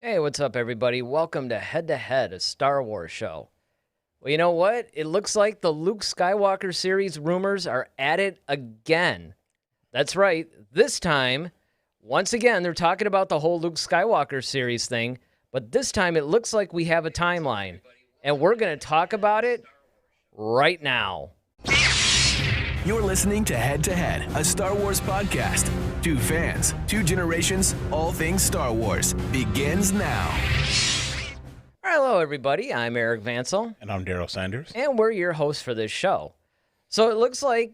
Hey, what's up, everybody? Welcome to Head to Head, a Star Wars show. Well, you know what? It looks like the Luke Skywalker series rumors are at it again. That's right. This time, once again, they're talking about the whole Luke Skywalker series thing, but this time it looks like we have a timeline, and we're going to talk about it right now. You're listening to Head, a Star Wars podcast. Two fans, two generations, all things Star Wars begins now. All right, hello, everybody. I'm Eric Vansel. And I'm Daryl Sanders. And we're your hosts for this show. So it looks like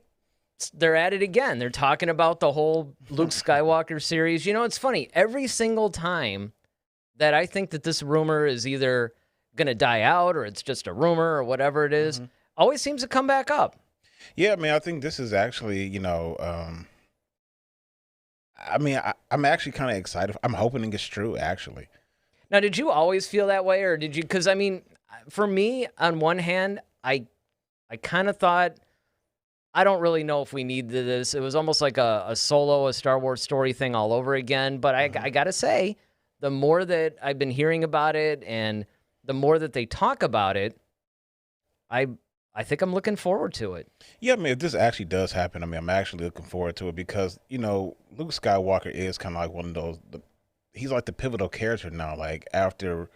they're at it again. They're talking about the whole Luke Skywalker series. You know, it's funny. Every single time that I think that this rumor is either going to die out or it's just a rumor or whatever it is, always seems to come back up. Yeah, I mean, I think this is actually, I'm actually kind of excited. I'm hoping it gets true, actually. Now, did you always feel that way, or did you? Because I mean, for me, on one hand, I kind of thought, I don't really know if we need this. It was almost like a Star Wars story thing all over again. But I got to say, the more that I've been hearing about it and the more that they talk about it, I think I'm looking forward to it. Yeah, I mean, if this actually does happen, I mean, I'm actually looking forward to it because, Luke Skywalker is kind of like one of those, he's like the pivotal character now. Like, after,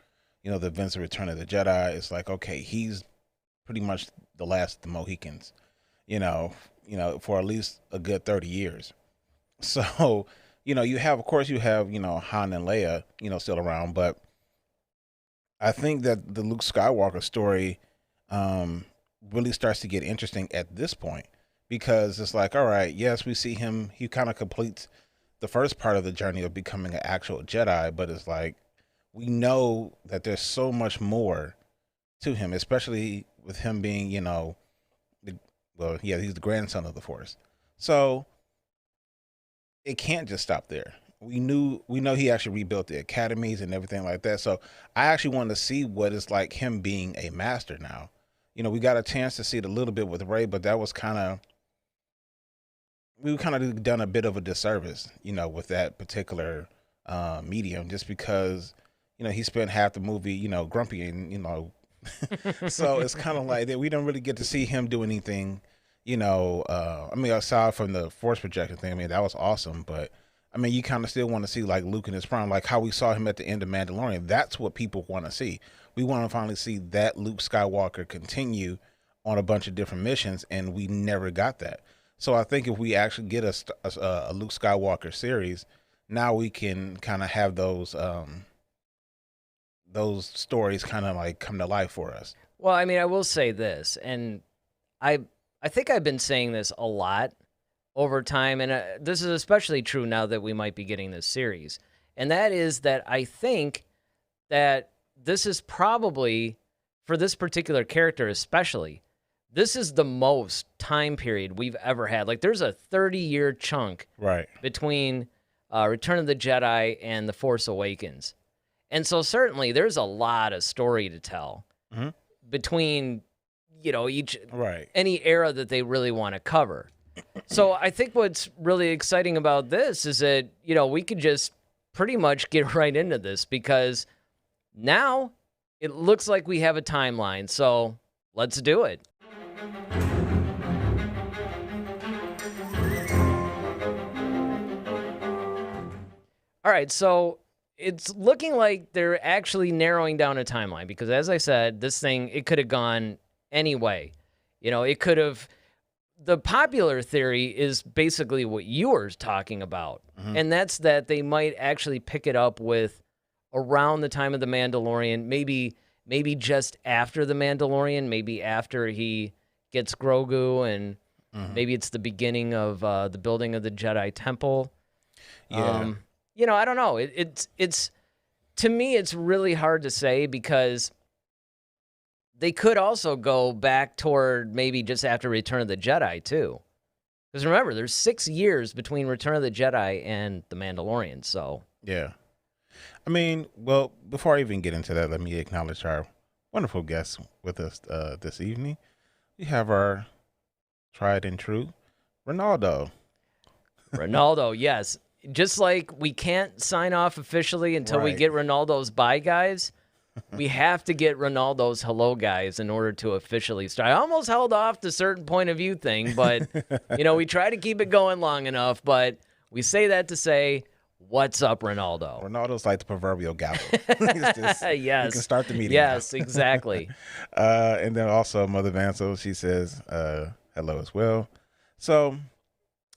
the events of Return of the Jedi, it's like, okay, he's pretty much the last of the Mohicans, for at least a good 30 years. So, you have Han and Leia, still around, but I think that the Luke Skywalker story, really starts to get interesting at this point because it's like, all right, yes, we see him. He kind of completes the first part of the journey of becoming an actual Jedi, but it's like we know that there's so much more to him, especially with him being, he's the grandson of the Force. So it can't just stop there. We know he actually rebuilt the academies and everything like that. So I actually want to see what it's like him being a master now. We got a chance to see it a little bit with Rey, but that was we kind of done a bit of a disservice, with that particular medium, just because, he spent half the movie, grumpy and, so it's kind of like that we don't really get to see him do anything, aside from the Force projection thing. I mean, that was awesome, but I mean, you kind of still want to see like Luke in his prime, like how we saw him at the end of Mandalorian. That's what people want to see. We want to finally see that Luke Skywalker continue on a bunch of different missions, and we never got that. So I think if we actually get a Luke Skywalker series, now we can kind of have those stories kind of like come to life for us. Well, I mean, I will say this, and I think I've been saying this a lot over time, and this is especially true now that we might be getting this series, and that is that I think that this is probably, for this particular character especially, this is the most time period we've ever had. Like, there's a 30-year chunk between Return of the Jedi and The Force Awakens. And so certainly there's a lot of story to tell between, any era that they really want to cover. So I think what's really exciting about this is that, we could just pretty much get right into this because now it looks like we have a timeline. So let's do it. All right, so it's looking like they're actually narrowing down a timeline because, as I said, this thing, it could have gone any way. It could have... The popular theory is basically what you were talking about, and that's that they might actually pick it up with around the time of the Mandalorian, maybe just after the Mandalorian, maybe after he gets Grogu, and maybe it's the beginning of the building of the Jedi Temple. Yeah. I don't know. It's to me, it's really hard to say because they could also go back toward maybe just after Return of the Jedi, too. Because remember, there's 6 years between Return of the Jedi and The Mandalorian, so... Yeah. I mean, well, before I even get into that, let me acknowledge our wonderful guests with us this evening. We have our tried and true Ronaldo. Ronaldo, yes. just like we can't sign off officially until we Right. get Ronaldo's bye guys, we have to get Ronaldo's hello guys in order to officially start. I almost held off the certain point of view thing, but, we try to keep it going long enough, but we say that to say, what's up, Ronaldo? Ronaldo's like the proverbial gavel. He's just, Yes. You can start the meeting. Yes, exactly. And then also Mother Vansel, she says hello as well. So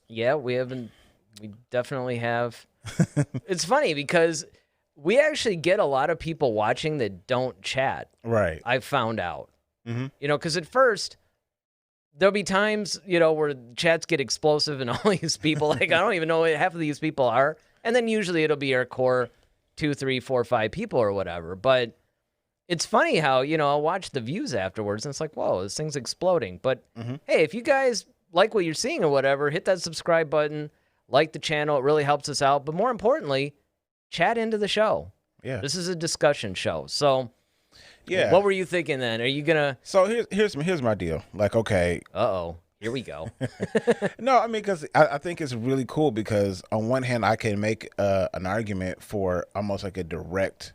Yeah, we definitely have. It's funny because we actually get a lot of people watching that don't chat. right. I found out. Mm-hmm. Because at first there'll be times, where chats get explosive and all these people, like, I don't even know what half of these people are. And then usually it'll be our core 2, 3, 4, 5 people or whatever. But it's funny how, I'll watch the views afterwards and it's like, whoa, this thing's exploding. But hey, if you guys like what you're seeing or whatever, hit that subscribe button, like the channel. It really helps us out. But more importantly, chat into the show. Yeah. This is a discussion show. So Yeah. what were you thinking then? Are you going to... So here's my deal. Like, okay. Uh-oh. Here we go. No, I mean, because I think it's really cool because on one hand, I can make an argument for almost like a direct,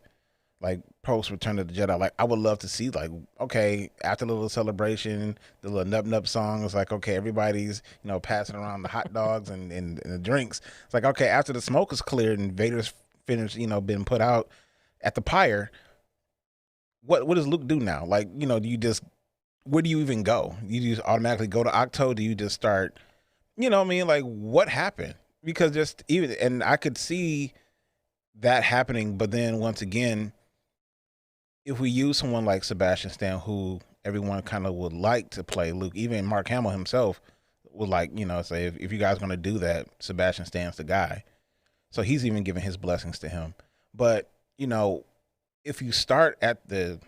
like, post Return of the Jedi. Like, I would love to see, like, okay, after the little celebration, the little nub song, it's like, okay, everybody's, passing around the hot dogs and the drinks. It's like, okay, after the smoke is cleared and Vader's finished, been put out at the pyre, what does Luke do now? Like, do you just... where do you even go? You just automatically go to Octo? Do you just start, like, what happened? Because and I could see that happening, but then once again, if we use someone like Sebastian Stan, who everyone kind of would like to play Luke, even Mark Hamill himself would like, say, if you guys are going to do that, Sebastian Stan's the guy. So he's even giving his blessings to him. But, if you start at the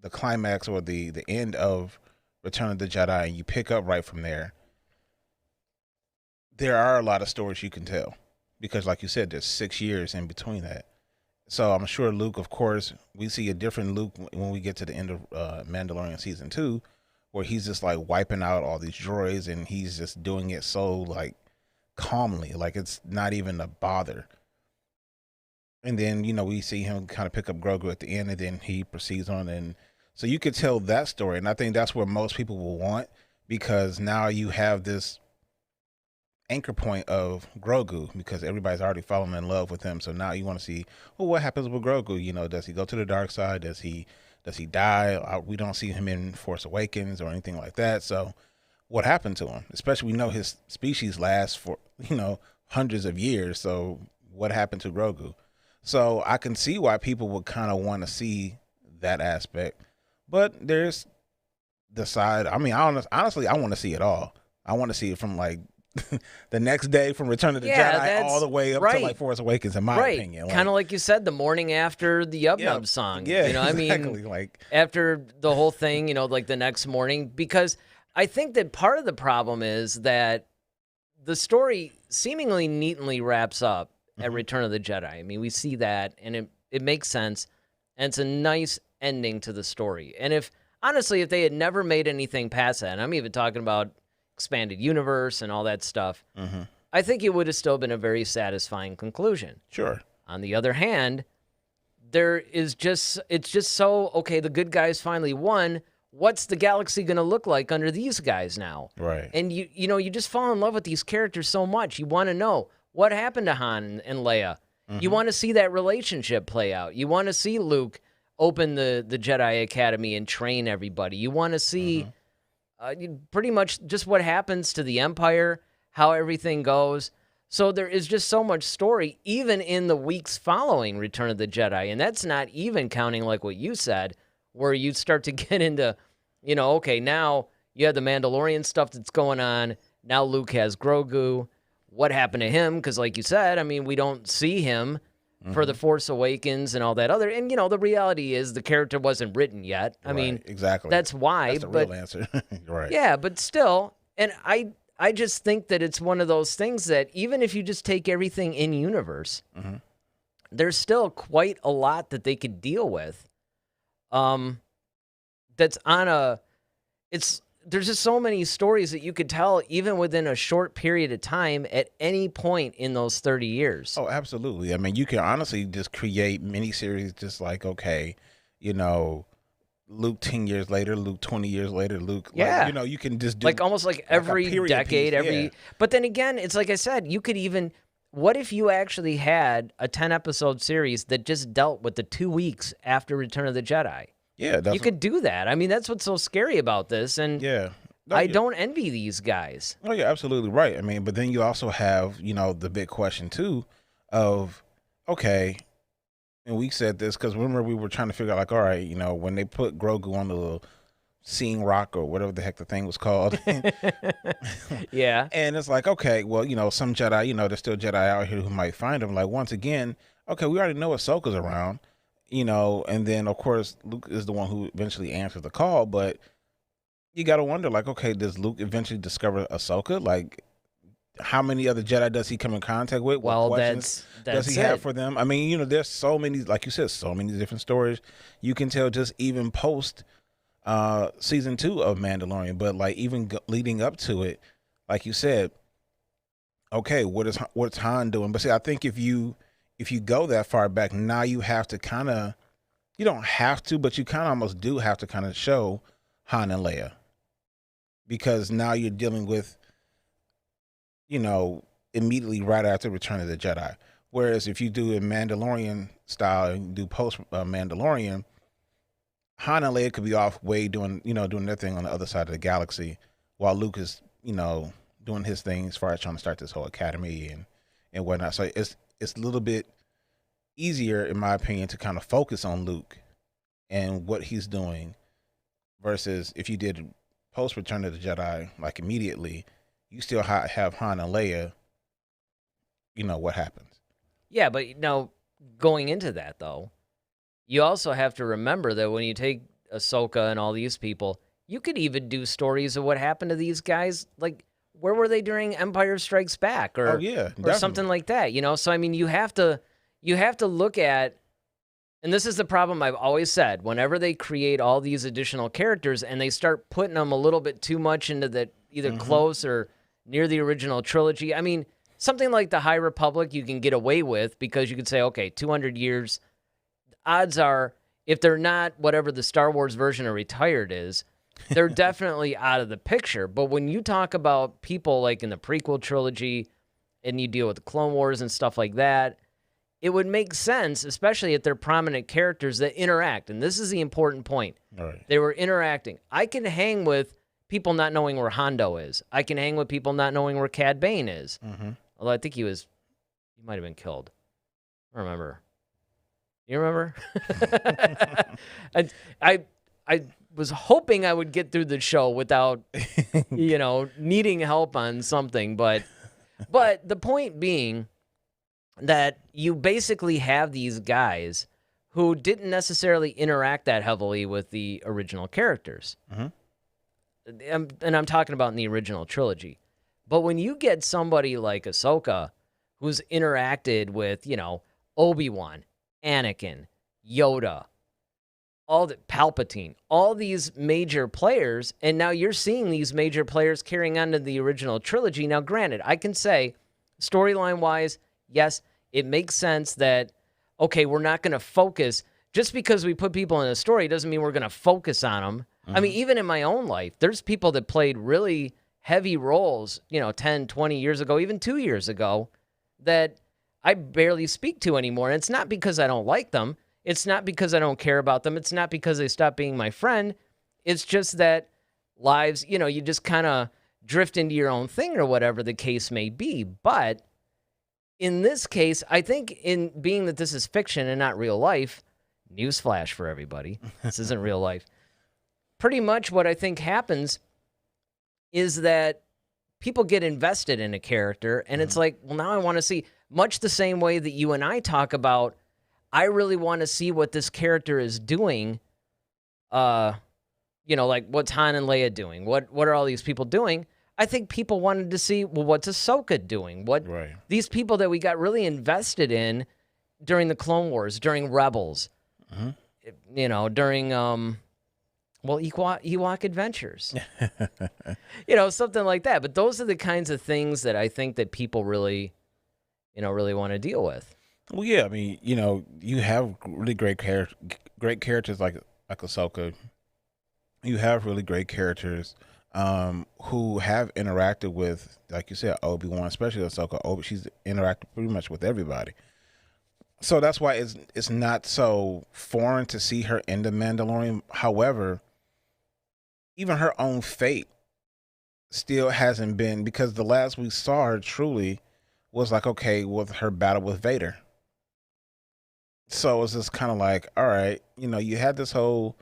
climax or the end of Return of the Jedi and you pick up right from there are a lot of stories you can tell because, like you said, there's 6 years in between that. So I'm sure Luke, of course, we see a different Luke when we get to the end of Mandalorian season 2, where he's just like wiping out all these droids and he's just doing it so like calmly, like it's not even a bother. And then, we see him kind of pick up Grogu at the end, and then he proceeds on. And so you could tell that story. And I think that's where most people will want, because now you have this anchor point of Grogu, because everybody's already fallen in love with him. So now you want to see, well, what happens with Grogu? Does he go to the dark side? Does he die? We don't see him in Force Awakens or anything like that. So what happened to him? Especially we know his species lasts for, hundreds of years. So what happened to Grogu? So I can see why people would kind of want to see that aspect, but there's the side. I mean, honestly, I want to see it all. I want to see it from like the next day from Return of the Jedi all the way up to like Force Awakens, in my opinion. Kind of like you said, the morning after the Yub Nub song. Yeah, exactly. I mean, like after the whole thing, like the next morning, because I think that part of the problem is that the story seemingly neatly wraps up at Return of the Jedi. I mean, we see that, and it makes sense, and it's a nice ending to the story. And if they had never made anything past that, and I'm even talking about expanded universe and all that stuff, I think it would have still been a very satisfying conclusion. Sure. On the other hand, it's just so, okay, the good guys finally won. What's the galaxy going to look like under these guys now? Right. And you just fall in love with these characters so much. You want to know what happened to Han and Leia. You want to see that relationship play out. You want to see Luke open the Jedi Academy and train everybody. You want to see pretty much just what happens to the Empire, how everything goes. So there is just so much story, even in the weeks following Return of the Jedi. And that's not even counting, like what you said, where you start to get into, okay, now you have the Mandalorian stuff that's going on. Now Luke has Grogu. What happened to him? Because like you said, I mean, we don't see him for The Force Awakens and all that other. And, the reality is the character wasn't written yet. I mean, exactly. That's why. That's the real answer. Right. Yeah, but still, and I just think that it's one of those things that even if you just take everything in universe, there's still quite a lot that they could deal with. That's on there's just so many stories that you could tell even within a short period of time at any point in those 30 years. Oh, absolutely. I mean, you can honestly just create miniseries just like, okay, you know, Luke 10 years later, Luke 20 years later, Luke, Yeah. like, you know, you can just do like almost like every period decade, piece, but then again, it's like I said, you could even, what if you actually had a 10-episode series that just dealt with the 2 weeks after Return of the Jedi? Yeah, You could do that. I mean, that's what's so scary about this, and yeah. No, I don't envy these guys. Oh, you're absolutely right. I mean, but then you also have, you know, the big question too of, okay, and we said this because remember we were trying to figure out, like, all right, you know, when they put Grogu on the little seeing rock or whatever the heck the thing was called. Yeah. And it's like, okay, well, you know, some Jedi, you know, there's still Jedi out here who might find him. Like, once again, okay, we already know Ahsoka's around, you know, and then, of course, Luke is the one who eventually answers the call, but you got to wonder, like, okay, does Luke eventually discover Ahsoka? Like, how many other Jedi does he come in contact with? Well, what questions that's does he have for them? I mean, you know, there's so many, like you said, so many different stories you can tell just even post season 2 of Mandalorian, but like even leading up to it, like you said, okay, what's Han doing? But see, I think if you go that far back, now you have to kind of, you don't have to, but you kind of almost do have to kind of show Han and Leia, because now you're dealing with, you know, immediately right after Return of the Jedi. Whereas if you do a Mandalorian style and do post Mandalorian, Han and Leia could be off way doing their thing on the other side of the galaxy, while Luke is, you know, doing his thing as far as trying to start this whole academy and whatnot. So it's a little bit easier, in my opinion, to kind of focus on Luke and what he's doing, versus if you did post Return of the Jedi, like immediately, you still have Han and Leia, you know, what happens. Yeah, but now going into that, though, you also have to remember that when you take Ahsoka and all these people, you could even do stories of what happened to these guys. Like, where were they during Empire Strikes Back, or something like that? You know, so I mean, you have to look at, and this is the problem I've always said. Whenever they create all these additional characters and they start putting them a little bit too much into the either close or near the original trilogy, I mean, something like the High Republic you can get away with because you could say, okay, 200 years. Odds are, if they're not whatever the Star Wars version of retired is, they're definitely out of the picture. But when you talk about people like in the prequel trilogy and you deal with the Clone Wars and stuff like that, it would make sense, especially if they're prominent characters that interact. And this is the important point. All right. They were interacting. I can hang with people not knowing where Hondo is. I can hang with people not knowing where Cad Bane is. Mm-hmm. Although I think he might have been killed. I don't remember. You remember? I was hoping I would get through the show without, you know, needing help on something. But the point being that you basically have these guys who didn't necessarily interact that heavily with the original characters. Mm-hmm. And I'm talking about in the original trilogy. But when you get somebody like Ahsoka who's interacted with, you know, Obi-Wan, Anakin, Yoda, Palpatine, all these major players, and now you're seeing these major players carrying on to the original trilogy. Now, granted, I can say, storyline-wise, yes, it makes sense that, okay, we're not going to focus, just because we put people in a story doesn't mean we're going to focus on them. Mm-hmm. I mean, even in my own life, there's people that played really heavy roles, you know, 10, 20 years ago, even 2 years ago, that I barely speak to anymore. And it's not because I don't like them. It's not because I don't care about them. It's not because they stopped being my friend. It's just that lives, you know, you just kind of drift into your own thing or whatever the case may be. But in this case, I think in being that this is fiction and not real life, newsflash for everybody, this isn't real life. Pretty much what I think happens is that people get invested in a character, and it's like, well, now I want to see, much the same way that you and I talk about, I really want to see what this character is doing. You know, like what's Han and Leia doing? What are all these people doing? I think people wanted to see, well, what's Ahsoka doing? What these people that we got really invested in during the Clone Wars, during Rebels, you know, during Well, Ewok Adventures. Something like that. But those are the kinds of things that I think that people really, really want to deal with. Well, yeah, I mean, you have really great characters like Ahsoka. You have really great characters who have interacted with, like you said, Obi-Wan, especially Ahsoka. She's interacted pretty much with everybody. So that's why it's not so foreign to see her in The Mandalorian. However, even her own fate still hasn't been, because the last we saw her truly was like, okay, with her battle with Vader. So it's just kind of like, all right, you had this whole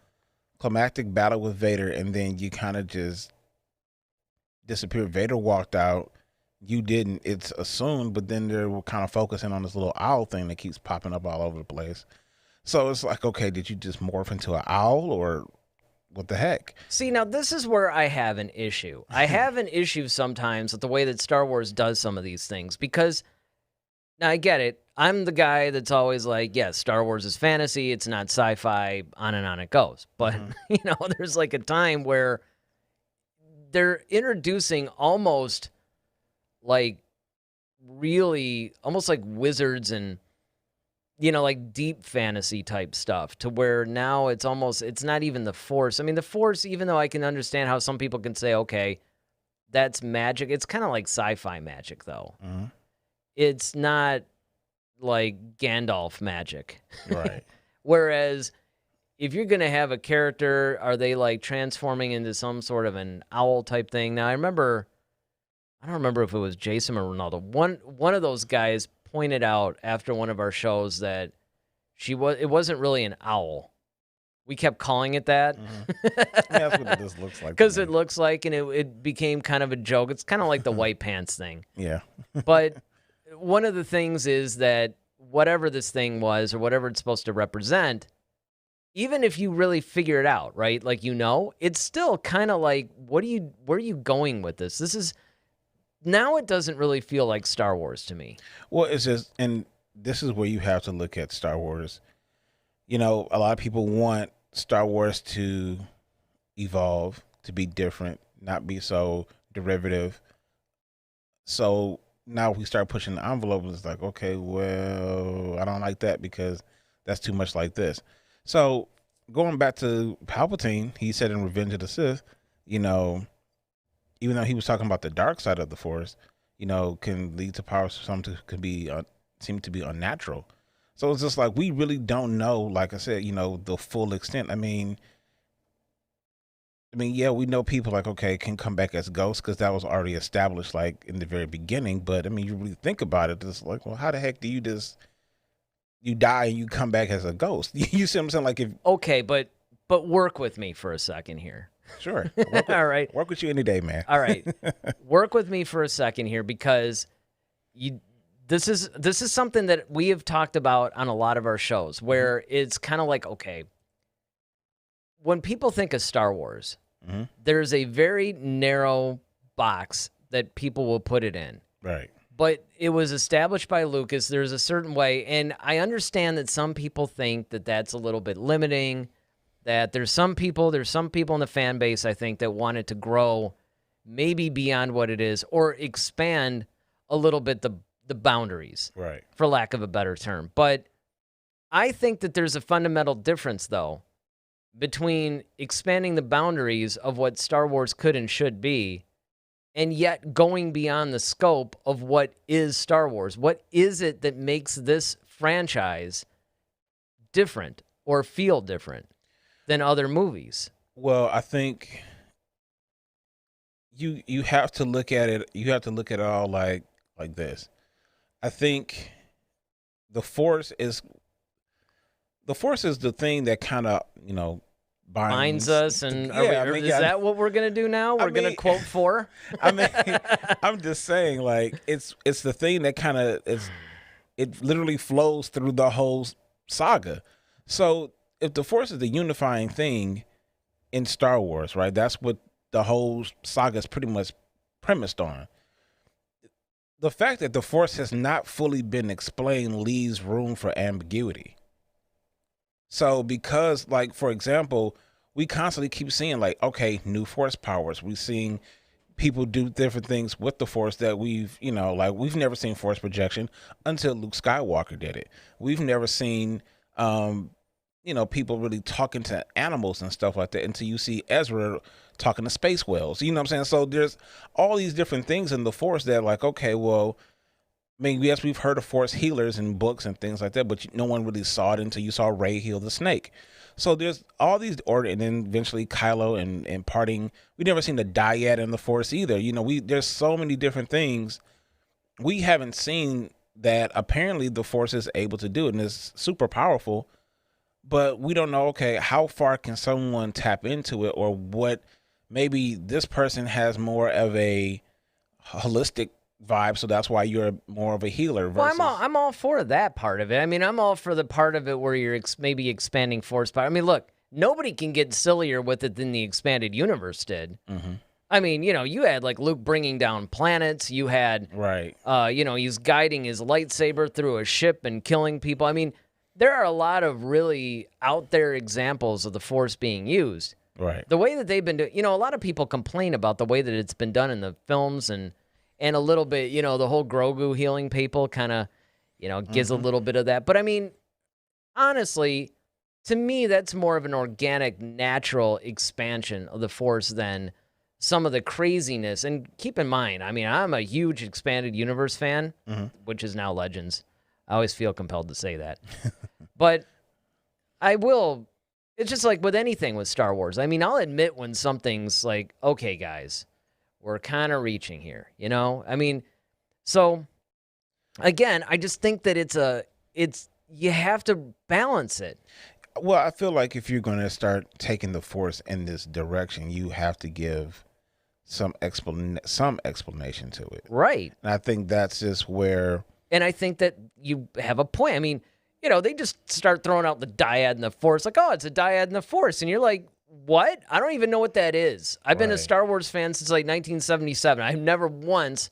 climactic battle with Vader, and then you kind of just disappeared. Vader walked out. You didn't. It's assumed, but then they're kind of focusing on this little owl thing that keeps popping up all over the place. So it's like, okay, did you just morph into an owl, or what the heck? See, now this is where I have an issue. I have an issue sometimes with the way that Star Wars does some of these things, because now I get it. I'm the guy that's always like, yes, Star Wars is fantasy. It's not sci-fi, on and on it goes. But, there's like a time where they're introducing almost like really, almost like wizards and, like deep fantasy type stuff, to where now it's not even the Force. I mean, the Force, even though I can understand how some people can say, okay, that's magic. It's kind of like sci-fi magic, though. Mm-hmm. It's not like Gandalf magic. Right. Whereas if you're going to have a character, are they like transforming into some sort of an owl type thing? Now, I don't remember if it was Jason or Ronaldo. One of those guys pointed out after one of our shows that it wasn't really an owl. We kept calling it that. Mm-hmm. That's what this looks like. Because it looks like, and it became kind of a joke. It's kind of like the white pants thing. Yeah. But one of the things is that whatever this thing was, or whatever it's supposed to represent, even if you really figure it out, right? Like, it's still kind of like, where are you going with this? Now it doesn't really feel like Star Wars to me. Well, it's just, and this is where you have to look at Star Wars. A lot of people want Star Wars to evolve, to be different, not be so derivative. So now we start pushing the envelope, and it's like, okay, well, I don't like that because that's too much like this. So going back to Palpatine, he said in Revenge of the Sith, even though he was talking about the dark side of the Force, can lead to powers some could be seem to be unnatural. So it's just like, we really don't know, like I said, the full extent. I mean, yeah, we know people like, okay, can come back as ghosts, because that was already established like in the very beginning. But I mean, you really think about it, it's like, well, how the heck do you die and you come back as a ghost? You see what I'm saying? Like, okay, but work with me for a second here. Sure. All right. Work with you any day, man. All right. Work with me for a second here, because this is something that we have talked about on a lot of our shows, where it's kind of like, okay, when people think of Star Wars, there's a very narrow box that people will put it in. Right. But it was established by Lucas. There's a certain way, and I understand that some people think that that's a little bit limiting, that there's some people in the fan base, I think, that want it to grow maybe beyond what it is, or expand a little bit the boundaries, right, for lack of a better term. But I think that there's a fundamental difference, though, between expanding the boundaries of what Star Wars could and should be, and yet going beyond the scope of what is Star Wars. What is it that makes this franchise different or feel different than other movies? Well, I think you have to look at it. You have to look at it all like this. I think the Force is the thing that kind of binds us. And is that what we're gonna do now? We're gonna quote 4. I mean, I'm just saying, like, it's the thing that kind of it literally flows through the whole saga. So if the Force is the unifying thing in Star Wars, right? That's what the whole saga is pretty much premised on. The fact that the Force has not fully been explained leaves room for ambiguity. So because, like, for example, we constantly keep seeing like, okay, new force powers. We're seeing people do different things with the force that we've, like we've never seen force projection until Luke Skywalker did it. We've never seen, people really talking to animals and stuff like that until you see Ezra talking to space whales. You know what I'm saying? So there's all these different things in the force that like, okay, well, I mean, yes, we've heard of force healers in books and things like that, but no one really saw it until you saw Rey heal the snake. So there's all these order, and then eventually Kylo and parting. We never seen the dyad in the force either. There's so many different things we haven't seen that apparently the force is able to do, and it's super powerful. But we don't know, okay, how far can someone tap into it, or what? Maybe this person has more of a holistic vibe, so that's why you're more of a healer. Versus... Well, I'm all for that part of it. I mean, I'm all for the part of it where you're maybe expanding force power. I mean, look, nobody can get sillier with it than the expanded universe did. Mm-hmm. I mean, you had like Luke bringing down planets. You had, right. He's guiding his lightsaber through a ship and killing people. I mean, there are a lot of really out there examples of the force being used. Right. The way that they've been doing, a lot of people complain about the way that it's been done in the films and a little bit, the whole Grogu healing people kind of, gives a little bit of that. But I mean, honestly, to me, that's more of an organic, natural expansion of the Force than some of the craziness. And keep in mind, I mean, I'm a huge expanded universe fan, which is now Legends. I always feel compelled to say that. But it's just like with anything with Star Wars. I mean, I'll admit when something's like, okay, guys, we're kind of reaching here, I mean, so again, I just think that you have to balance it. Well, I feel like if you're going to start taking the force in this direction, you have to give some explanation to it. Right. And I think that's just where. And I think that you have a point. I mean, they just start throwing out the dyad and the force, like, oh, it's a dyad and the force. And you're like, what? I don't even know what that is. I've been a Star Wars fan since like 1977. I've never once,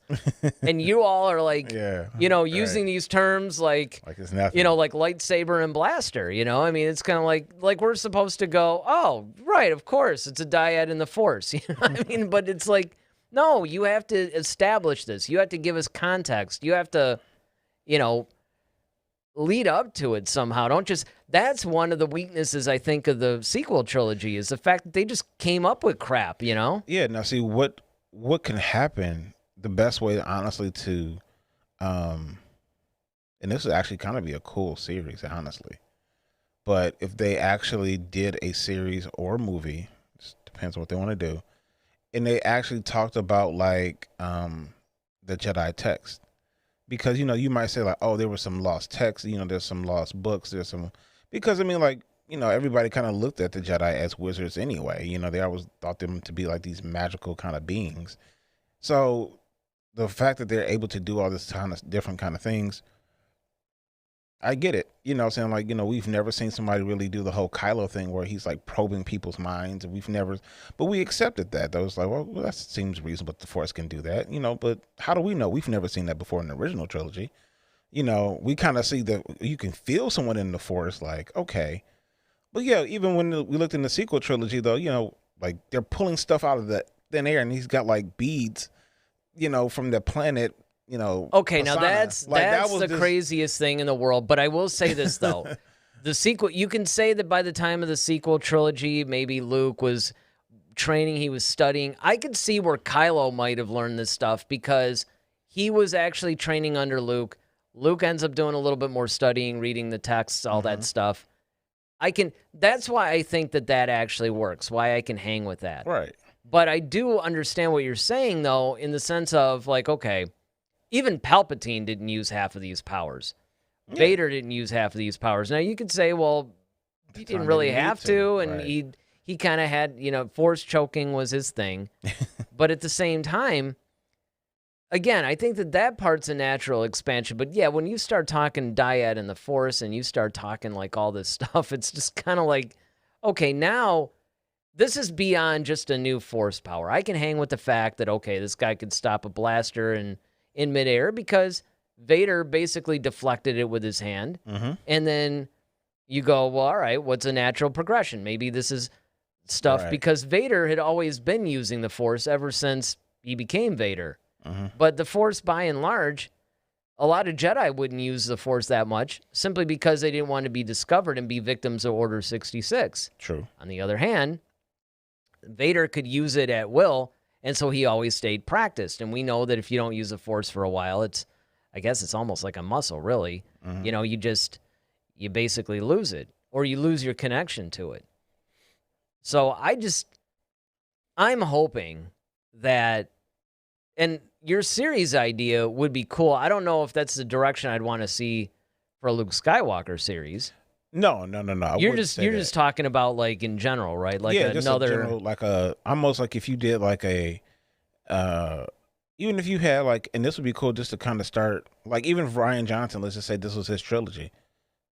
and you all are like, using these terms like it's nothing. Like lightsaber and blaster. I mean, it's kind of like we're supposed to go, oh, right, of course, it's a dyad in the Force. I mean, but it's like, no, you have to establish this. You have to give us context. You have to, lead up to it somehow. Don't just. That's one of the weaknesses, I think, of the sequel trilogy is the fact that they just came up with crap, Yeah. Now, see what can happen. The best way, honestly, to, and this would actually kind of be a cool series, honestly. But if they actually did a series or movie, just depends on what they want to do, and they actually talked about like the Jedi text, because you might say like, oh, there was some lost text, there's some lost books, there's some. Because, I mean, like, everybody kind of looked at the Jedi as wizards anyway. They always thought them to be like these magical kind of beings. So the fact that they're able to do all this kind of different kind of things, I get it. Saying like, we've never seen somebody really do the whole Kylo thing where he's like probing people's minds. And but we accepted that. That was like, well, that seems reasonable. The Force can do that, but how do we know? We've never seen that before in the original trilogy. We kind of see that you can feel someone in the Force, like, okay. But yeah, even when we looked in the sequel trilogy, though, like they're pulling stuff out of the thin air and he's got like beads, from the planet, Okay, Asana. Now that's the craziest thing in the world. But I will say this, though. The sequel, you can say that by the time of the sequel trilogy, maybe Luke was training, he was studying. I could see where Kylo might have learned this stuff because he was actually training under Luke. Luke ends up doing a little bit more studying, reading the texts, all that stuff. That's why I think that actually works, why I can hang with that. Right. But I do understand what you're saying, though, in the sense of, like, okay, even Palpatine didn't use half of these powers. Yeah. Vader didn't use half of these powers. Now, you could say, well, he didn't really have to, and right. he kind of had, force choking was his thing. But at the same time, again, I think that part's a natural expansion. But yeah, when you start talking dyad and the Force and you start talking like all this stuff, it's just kind of like, okay, now this is beyond just a new Force power. I can hang with the fact that, okay, this guy could stop a blaster in midair because Vader basically deflected it with his hand. Mm-hmm. And then you go, well, all right, what's a natural progression? Maybe this is stuff Right. because Vader had always been using the Force ever since he became Vader. Mm-hmm. But the Force, by and large, a lot of Jedi wouldn't use the Force that much simply because they didn't want to be discovered and be victims of Order 66. True. On the other hand, Vader could use it at will, and so he always stayed practiced. And we know that if you don't use the Force for a while, I guess it's almost like a muscle, really. Mm-hmm. You know, you basically lose it, or you lose your connection to it. So I'm hoping that, and your series idea would be cool. I don't know if that's the direction I'd want to see for a Luke Skywalker series. No. You're just talking about like in general, right? Like yeah, just another a general, like almost like if you did like a, even if you had like, and this would be cool just to kind of start, like even if Rian Johnson, let's just say this was his trilogy.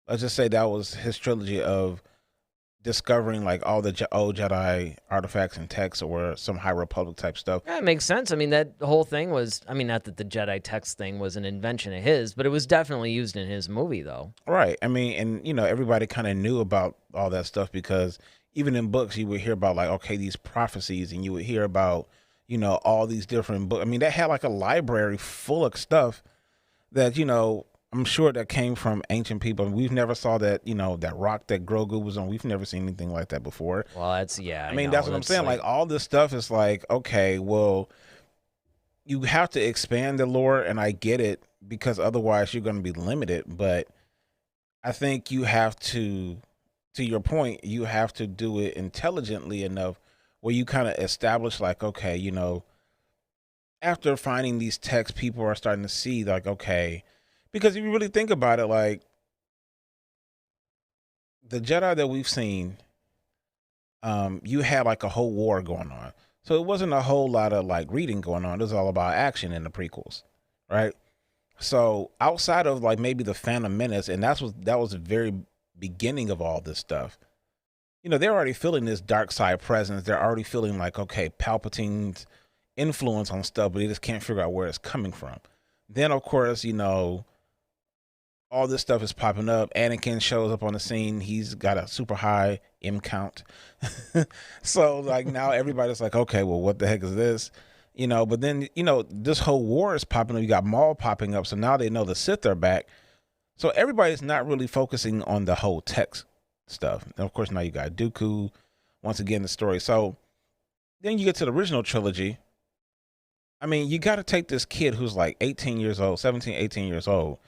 Let's just say that was his trilogy of discovering like all the old Jedi artifacts and texts or some High Republic type stuff. Yeah, it makes sense. I mean, that whole thing was, I mean, not that the Jedi text thing was an invention of his, but it was definitely used in his movie, though. Right. I mean, and, you know, everybody kind of knew about all that stuff because even in books, you would hear about, like, okay, these prophecies, and you would hear about, you know, all these different books. I mean, that had, like, a library full of stuff that, you know, I'm sure that came from ancient people. We've never saw that, you know, that rock that Grogu was on. We've never seen anything like that before. Well, that's, yeah. I mean, that's what I'm saying. Like, all this stuff is like, okay, well, you have to expand the lore, and I get it, because otherwise you're going to be limited. But I think you have to your point, you have to do it intelligently enough where you kind of establish, like, okay, you know, after finding these texts, people are starting to see, like, okay, because if you really think about it, like, the Jedi that we've seen, you had like a whole war going on. So it wasn't a whole lot of like reading going on. It was all about action in the prequels, right? So outside of like maybe the Phantom Menace, and that was the very beginning of all this stuff. You know, they're already feeling this dark side presence. They're already feeling like, okay, Palpatine's influence on stuff, but they just can't figure out where it's coming from. Then, of course, you know, all this stuff is popping up. Anakin shows up on the scene. He's got a super high M count. So, like, now everybody's like, okay, well, what the heck is this? You know, but then, you know, this whole war is popping up. You got Maul popping up. So now they know the Sith are back. So everybody's not really focusing on the whole text stuff. And of course, now you got Dooku, once again, the story. So then you get to the original trilogy. I mean, you got to take this kid who's like 18 years old, 17, 18 years old,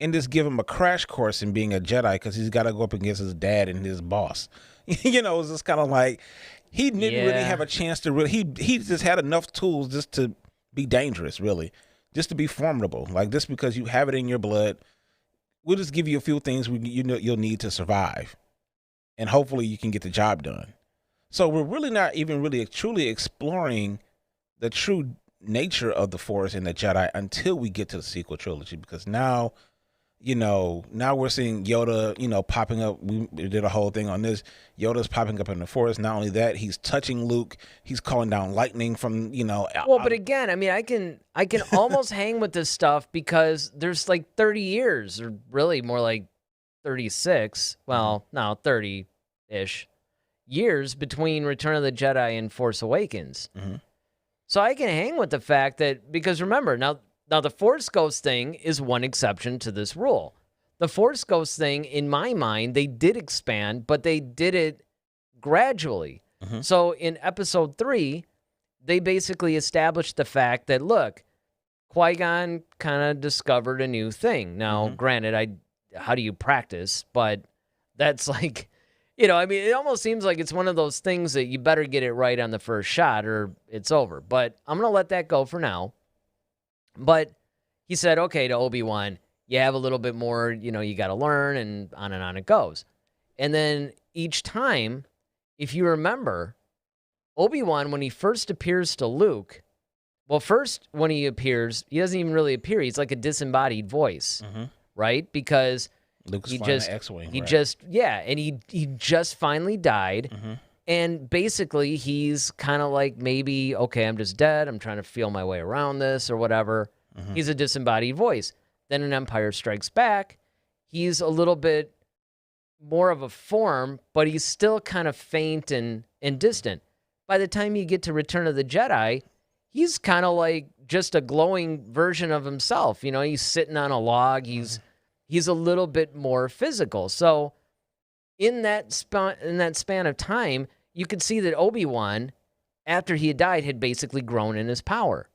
and just give him a crash course in being a Jedi because he's got to go up against his dad and his boss. You know, it's just kind of like he didn't really have a chance to really. He just had enough tools just to be dangerous, really, just to be formidable. Like, just because you have it in your blood, we'll just give you a few things you'll need to survive, and hopefully you can get the job done. So we're really not even really truly exploring the true nature of the Force and the Jedi until we get to the sequel trilogy, because now, you know, now we're seeing Yoda, you know, popping up. We did a whole thing on this. Yoda's popping up in the Force. Not only that, he's touching Luke. He's calling down lightning from, you know. Well, but again, I mean, I can almost hang with this stuff because there's like 30 years, or really more like 36. Well, no, 30-ish years between Return of the Jedi and Force Awakens. Mm-hmm. So I can hang with the fact that, because remember, now the Force Ghost thing is one exception to this rule. The Force Ghost thing, in my mind, they did expand, but they did it gradually. Mm-hmm. So in Episode 3, they basically established the fact that, look, Qui-Gon kind of discovered a new thing. Now, granted, how do you practice? But that's like, you know, I mean, it almost seems like it's one of those things that you better get it right on the first shot or it's over. But I'm going to let that go for now. But he said, okay, to Obi-Wan, you have a little bit more, you know, you got to learn, and on it goes. And then each time, if you remember, Obi-Wan, when he first appears to Luke, well, first when he appears, he doesn't even really appear. He's like a disembodied voice, right? Because Luke's he flying just, the X-Wing, he right? just, yeah, and he just finally died. And basically, he's kind of like, maybe, okay, I'm just dead. I'm trying to feel my way around this or whatever. He's a disembodied voice. Then in Empire Strikes Back, he's a little bit more of a form, but he's still kind of faint and distant. By the time you get to Return of the Jedi, he's kind of like just a glowing version of himself. You know, he's sitting on a log. He's a little bit more physical. So in that span of time, you could see that Obi-Wan, after he had died, had basically grown in his power.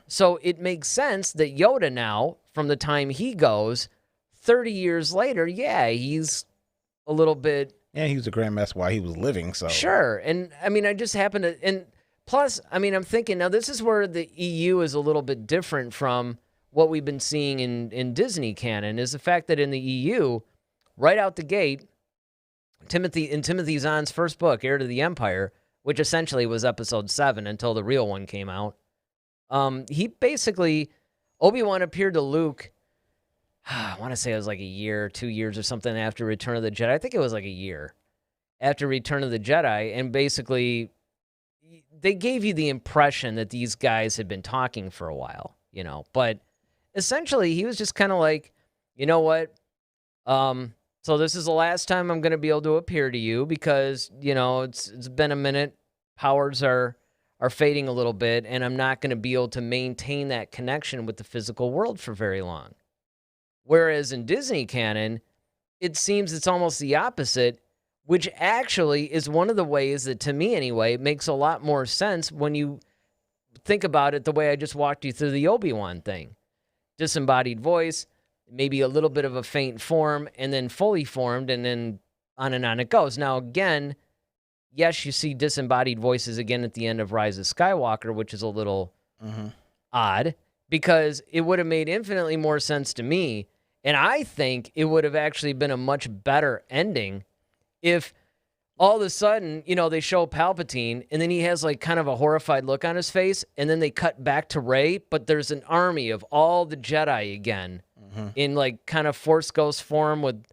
So it makes sense that Yoda now, from the time he goes, 30 years later, he's a little bit... Yeah, he was a Grandmaster while he was living, so... Sure, and I mean, I just happen to... And plus, I mean, I'm thinking, now this is where the EU is a little bit different from what we've been seeing in Disney canon, is the fact that in the EU, right out the gate, Timothy Zahn's first book, Heir to the Empire, which essentially was episode 7 until the real one came out, he basically... Obi-Wan appeared to Luke... I want to say it was like a year, 2 years or something after Return of the Jedi. I think it was like a year after Return of the Jedi. And basically, they gave you the impression that these guys had been talking for a while, you know. But essentially, he was just kind of like, you know what? So this is the last time I'm going to be able to appear to you because, you know, it's been a minute. Powers are fading a little bit, and I'm not going to be able to maintain that connection with the physical world for very long. Whereas in Disney canon, it seems it's almost the opposite, which actually is one of the ways that, to me anyway, makes a lot more sense when you think about it the way I just walked you through the Obi-Wan thing. Disembodied voice, maybe a little bit of a faint form, and then fully formed, and then on and on it goes. Now, again, yes, you see disembodied voices again at the end of Rise of Skywalker, which is a little odd, because it would have made infinitely more sense to me, and I think it would have actually been a much better ending if all of a sudden, you know, they show Palpatine, and then he has like kind of a horrified look on his face, and then they cut back to Rey, but there's an army of all the Jedi again in like kind of Force Ghost form with,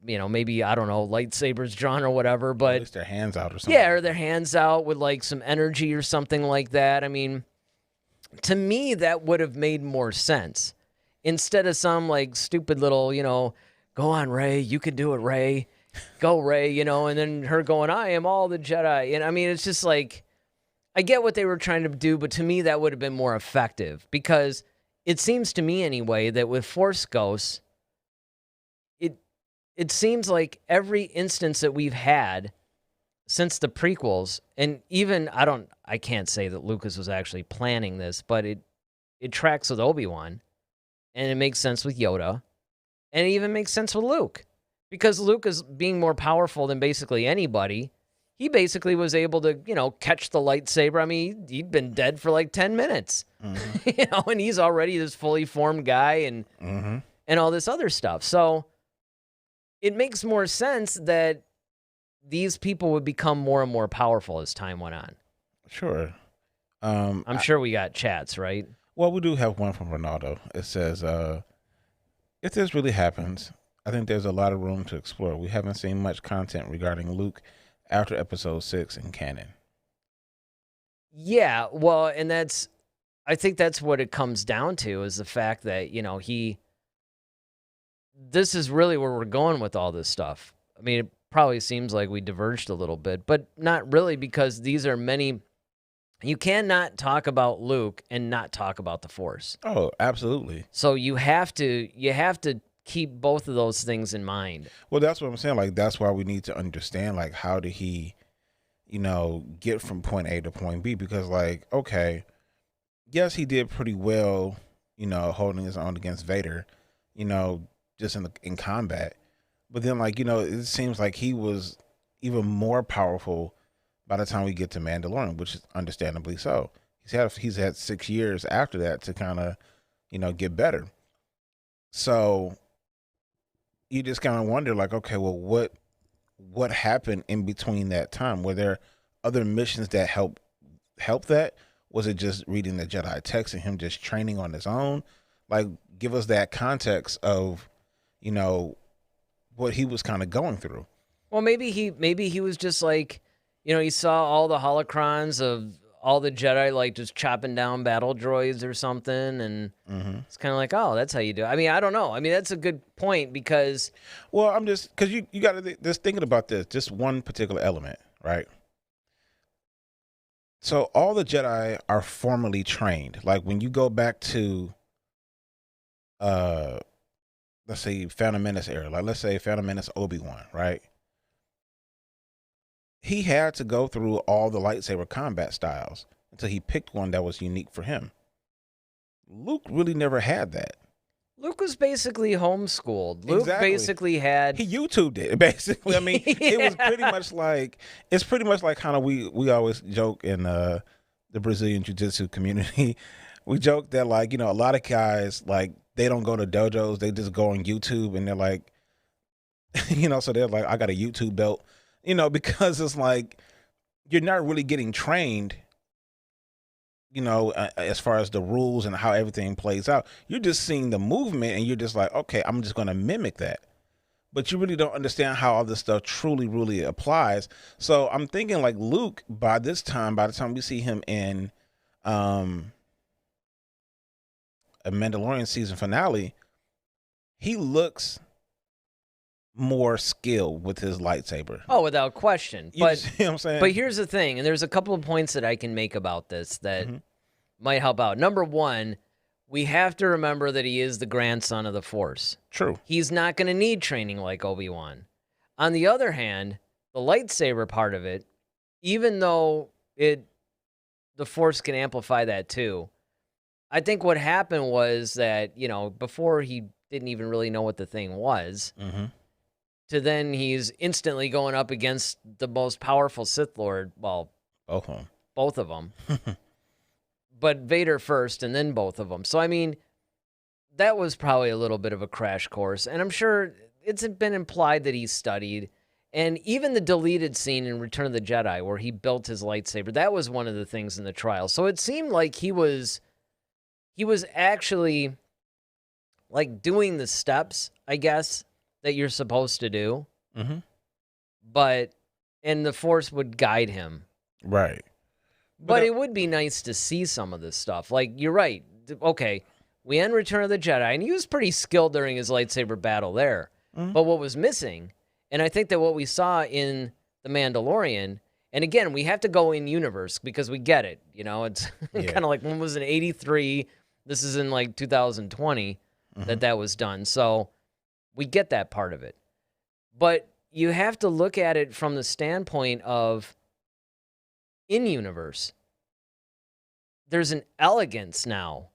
you know, maybe, I don't know, lightsabers drawn or whatever, but... At least their hands out or something. Yeah, or their hands out with like some energy or something like that. I mean... To me, that would have made more sense. Instead of some, like, stupid little, you know, go on, Rey, you can do it, Rey. Go, Rey, you know, and then her going, I am all the Jedi. And, I mean, it's just like, I get what they were trying to do, but to me, that would have been more effective. Because it seems to me, anyway, that with Force Ghosts, it seems like every instance that we've had since the prequels, and even, I can't say that Lucas was actually planning this, but it tracks with Obi-Wan, and it makes sense with Yoda, and it even makes sense with Luke, because Luke is being more powerful than basically anybody. He basically was able to, you know, catch the lightsaber. I mean, he'd been dead for like 10 minutes, you know, and he's already this fully formed guy and all this other stuff. So it makes more sense that these people would become more and more powerful as time went on. Sure. I'm sure we got chats, right? Well, we do have one from Ronaldo. It says, if this really happens, I think there's a lot of room to explore. We haven't seen much content regarding Luke after episode 6 in canon. Yeah, well, and I think that's what it comes down to, is the fact that, you know, this is really where we're going with all this stuff. I mean, it probably seems like we diverged a little bit, but not really, because these are many... You cannot talk about Luke and not talk about the Force. Oh, absolutely. So you have to keep both of those things in mind. Well, that's what I'm saying. Like, that's why we need to understand, like, how did he, you know, get from point A to point B? Because, like, okay, yes, he did pretty well, you know, holding his own against Vader, you know, just in combat. But then, like, you know, it seems like he was even more powerful by the time we get to Mandalorian, which is understandably so. He's had 6 years after that to kind of, you know, get better. So you just kind of wonder, like, okay, well, what happened in between that time? Were there other missions that help that? Was it just reading the Jedi text and him just training on his own? Like, give us that context of, you know, what he was kind of going through. Well, maybe he was just like, you know, he saw all the holocrons of all the Jedi like just chopping down battle droids or something, and it's kind of like, oh, that's how you do it. I mean, I don't know. I mean, that's a good point because, well, I'm just because you got to just thinking about this, just one particular element, right? So all the Jedi are formally trained. Like when you go back to, let's say Phantom Menace era, like let's say Phantom Menace Obi-Wan, right? He had to go through all the lightsaber combat styles until he picked one that was unique for him. Luke really never had that. Luke was basically homeschooled. Luke Exactly. basically had... He YouTubed it, basically. I mean, it was pretty much like, it's pretty much like kind of we always joke in the Brazilian Jiu-Jitsu community. We joke that, like, you know, a lot of guys, like, they don't go to dojos. They just go on YouTube and they're like, you know, so they're like, I got a YouTube belt. You know, because it's like you're not really getting trained, you know, as far as the rules and how everything plays out. You're just seeing the movement and you're just like, okay, I'm just going to mimic that. But you really don't understand how all this stuff truly, really applies. So I'm thinking like Luke, by the time we see him in a Mandalorian season finale, he looks more skill with his lightsaber. Oh, without question. You see what I'm saying? But here's the thing, and there's a couple of points that I can make about this that might help out. Number one, we have to remember that he is the grandson of the Force. True. He's not going to need training like Obi-Wan. On the other hand, the lightsaber part of it, even though the Force can amplify that too, I think what happened was that, you know, before he didn't even really know what the thing was, to then he's instantly going up against the most powerful Sith Lord. Well, both of them. But Vader first and then both of them. So, I mean, that was probably a little bit of a crash course. And I'm sure it's been implied that he studied. And even the deleted scene in Return of the Jedi where he built his lightsaber, that was one of the things in the trial. So it seemed like he was actually like doing the steps, I guess, that you're supposed to do. And the Force would guide him. Right. But it would be nice to see some of this stuff. Like, you're right. Okay, we end Return of the Jedi, and he was pretty skilled during his lightsaber battle there. But what was missing, and I think that what we saw in The Mandalorian, and again, we have to go in universe because we get it. You know, it's kind of like one was in 83. This is in like 2020 that was done. So we get that part of it. But you have to look at it from the standpoint of in-universe. There's an elegance now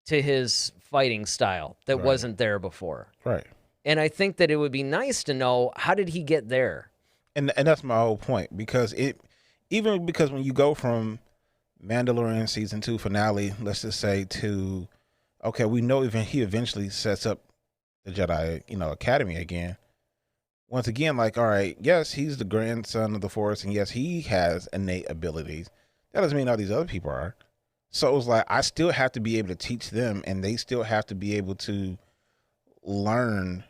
to his fighting style that wasn't there before. Right. And I think that it would be nice to know, how did he get there? And that's my whole point, because because when you go from Mandalorian season 2 finale, let's just say, to, okay, we know he eventually sets up the Jedi, you know, Academy again. Once again, like, all right, yes, he's the grandson of the Force, and yes, he has innate abilities. That doesn't mean all these other people are. So it was like, I still have to be able to teach them, and they still have to be able to learn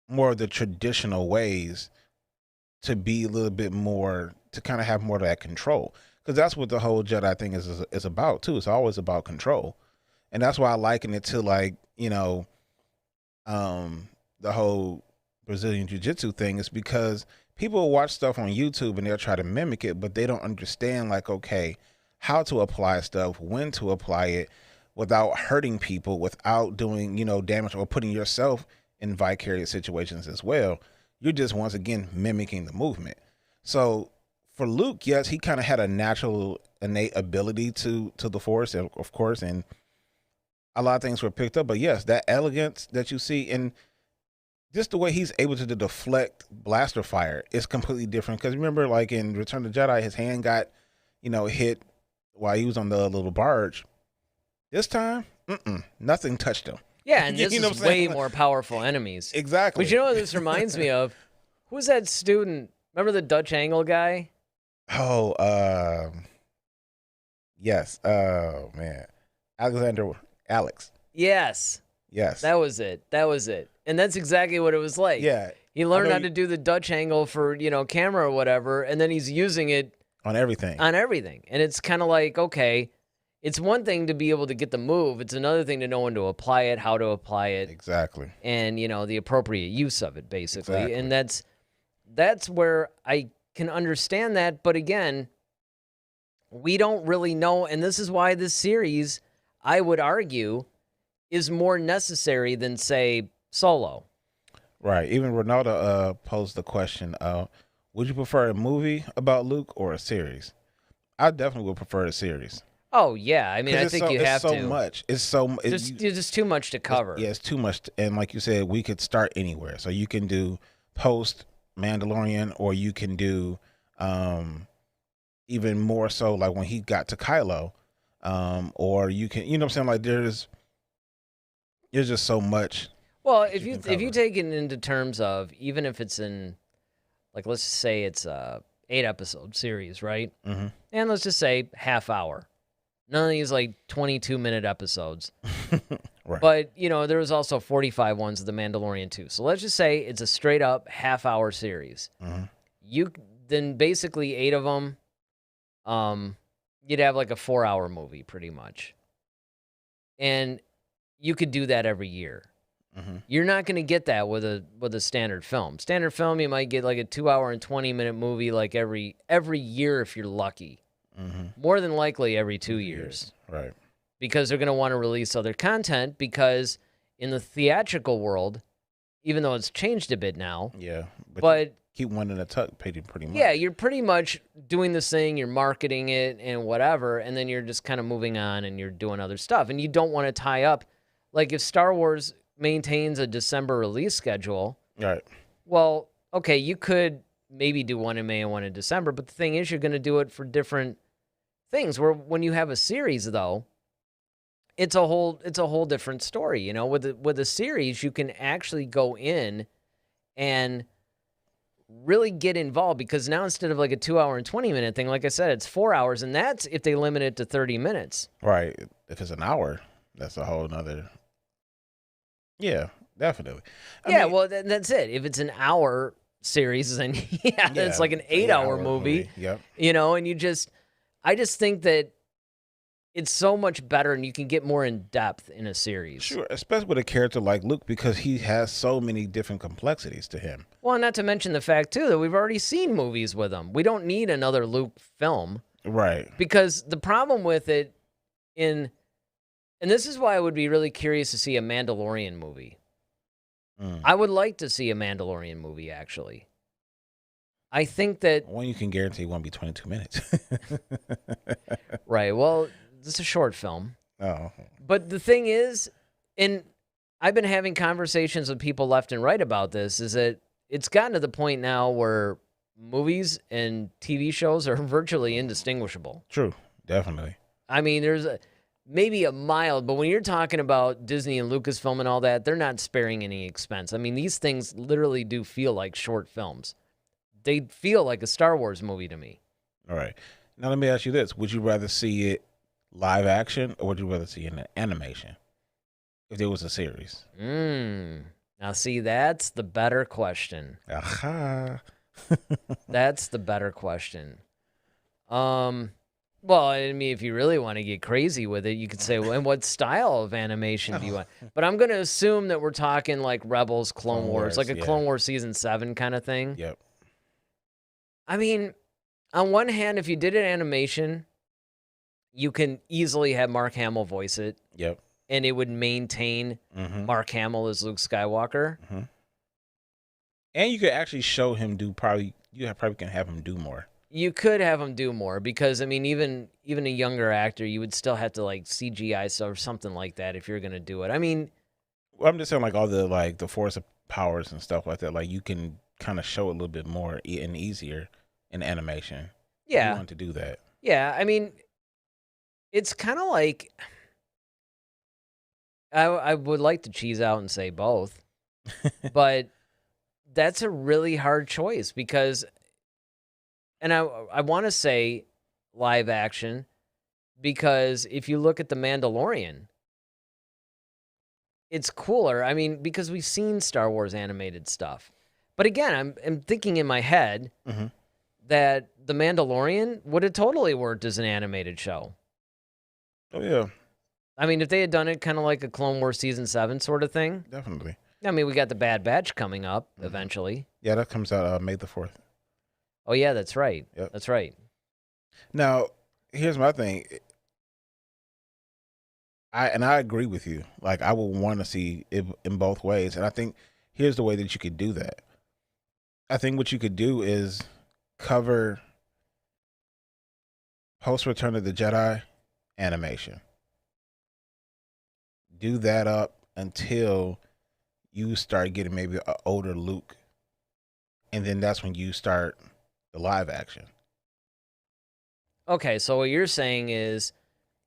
more of the traditional ways to be a little bit more, to kind of have more of that control. Because that's what the whole Jedi thing is about, too. It's always about control. And that's why I liken it to, like, you know, the whole Brazilian Jiu-Jitsu thing, is because people watch stuff on YouTube and they'll try to mimic it, but they don't understand, like, okay, how to apply stuff, when to apply it without hurting people, without doing, you know, damage or putting yourself in vicarious situations as well. You're just, once again, mimicking the movement. So for Luke, yes, he kind of had a natural innate ability to the Force, of course, and a lot of things were picked up. But yes, that elegance that you see, and just the way he's able to deflect blaster fire is completely different. Because remember, like in Return of the Jedi, his hand got, you know, hit while he was on the little barge. This time, nothing touched him. Yeah, and this is way more powerful enemies. Exactly. But you know what this reminds me of? Who's that student? Remember the Dutch angle guy? Oh, yes. Oh, man. Alex. Yes. That was it. And that's exactly what it was like. Yeah. He learned how to do the Dutch angle for, you know, camera or whatever, and then he's using it on everything. On everything. And it's kind of like, okay, it's one thing to be able to get the move. It's another thing to know when to apply it, how to apply it. Exactly. And, the appropriate use of it, basically. Exactly. And that's where I can understand that. But again, we don't really know. And this is why this series, I would argue, is more necessary than, say, Solo. Right. Even Ronaldo posed the question, would you prefer a movie about Luke or a series? I definitely would prefer a series. Oh, yeah. I mean, I think you have to. It's so much. It's just too much to cover. It's too much. And like you said, we could start anywhere. So you can do post Mandalorian, or you can do even more so like when he got to Kylo, or you can, you know what I'm saying? Like there's just so much. Well, if you take it into terms of, even if it's in, like, let's say it's a 8-episode series, right? Mm-hmm. And let's just say half hour. None of these like 22-minute episodes. Right. But, there was also 45 ones of The Mandalorian too. So let's just say it's a straight up half-hour series. Mm-hmm. Then basically 8 of them, you'd have like a 4-hour movie pretty much. And you could do that every year. Mm-hmm. You're not going to get that with a standard film. Standard film, you might get like a 2-hour and 20-minute movie like every year if you're lucky. Mm-hmm. More than likely every 2 years. Right. Because they're going to want to release other content, because in the theatrical world, even though it's changed a bit now. Yeah. But keep one in a tuck pretty much. Yeah, you're pretty much doing this thing, you're marketing it and whatever, and then you're just kind of moving on and you're doing other stuff. And you don't want to tie up. Like if Star Wars maintains a December release schedule. Right. Well, okay, you could maybe do one in May and one in December, but the thing is, you're going to do it for different things. Where when you have a series, though, it's a whole different story. With a series, you can actually go in and really get involved, because now instead of like a 2-hour and 20-minute thing, like I said, it's 4 hours, and that's if they limit it to 30 minutes. Right. If it's an hour, that's a whole nother. Yeah, definitely. I mean, well, that's it. If it's an hour series, then it's like an 8-hour movie. Yep. And I just think that it's so much better, and you can get more in depth in a series. Sure, especially with a character like Luke, because he has so many different complexities to him. Well, not to mention the fact, too, that we've already seen movies with him. We don't need another Luke film. Right. Because the problem with it and this is why I would be really curious to see a Mandalorian movie. I would like to see a Mandalorian movie, actually. I think that... One you can guarantee won't be 22 minutes. Right, well... It's a short film. Oh. But the thing is, and I've been having conversations with people left and right about this, is that it's gotten to the point now where movies and TV shows are virtually indistinguishable. True, definitely. I mean, there's maybe a mild, but when you're talking about Disney and Lucasfilm and all that, they're not sparing any expense. I mean, these things literally do feel like short films. They feel like a Star Wars movie to me. All right. Now let me ask you this. Would you rather see it live action, or would you rather see an animation if there was a series? Now, see, that's the better question. Aha. That's the better question. Well, I mean, if you really want to get crazy with it, you could say, well, and what style of animation do you want? But I'm going to assume that we're talking like Rebels, Clone Wars, like a Clone Wars Season 7 kind of thing. Yep. I mean, on one hand, if you did an animation, you can easily have Mark Hamill voice it. Yep. And it would maintain Mark Hamill as Luke Skywalker. Mm-hmm. And you could actually show him probably can have him do more. You could have him do more, because I mean, even a younger actor, you would still have to like CGI stuff or something like that if you're going to do it. I mean, well, I'm just saying, like all the force of powers and stuff like that, like you can kind of show a little bit more and easier in animation. Yeah. You want to do that. Yeah, I mean, it's kind of like, I would like to cheese out and say both, but that's a really hard choice, because, and I want to say live action, because if you look at The Mandalorian, it's cooler. I mean, because we've seen Star Wars animated stuff. But again, I'm thinking in my head that The Mandalorian would have totally worked as an animated show. Oh, yeah. I mean, if they had done it kind of like a Clone Wars Season 7 sort of thing. Definitely. I mean, we got the Bad Batch coming up eventually. Yeah, that comes out May the 4th. Oh, yeah, that's right. Yep. That's right. Now, here's my thing. I agree with you. Like, I would want to see it in both ways. And I think here's the way that you could do that. I think what you could do is cover post Return of the Jedi animation. Do that up until you start getting maybe an older Luke. And then that's when you start the live action. Okay, so what you're saying is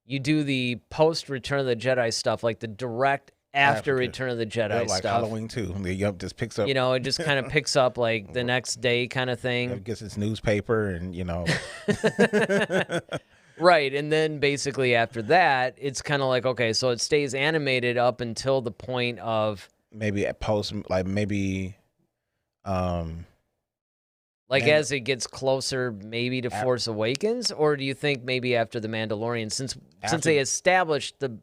you do the post Return of the Jedi stuff, like the direct after Return of the Jedi like stuff. Halloween too. Yup, just picks up. You know, it just kind of picks up like the next day kind of thing. It gets its newspaper and, Right, and then basically after that, it's kind of like, okay, so it stays animated up until the point of... Maybe at post, like maybe... Like as it gets closer maybe to Force Awakens? Or do you think maybe after The Mandalorian, since they established the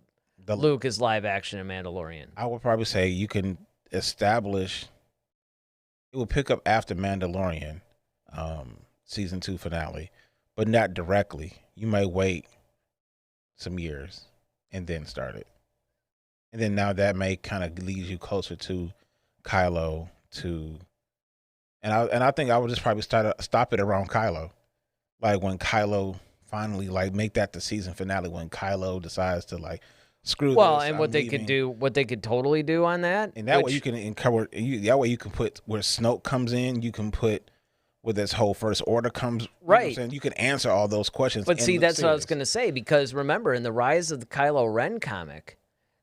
Luke as live action in Mandalorian? I would probably say you can establish... It will pick up after Mandalorian, season 2 finale, but not directly. You might wait some years and then start it. And then now that may kind of lead you closer to Kylo and I think I would just probably stop it around Kylo. Like when Kylo finally make that the season finale, when Kylo decides to screw this. Well, and what they could totally do on that. And that way you can uncover, that way you can put where Snoke comes in, you can put where this whole First Order comes. Right. You can answer all those questions. But see, that's what I was going to say, because remember, in the Rise of the Kylo Ren comic,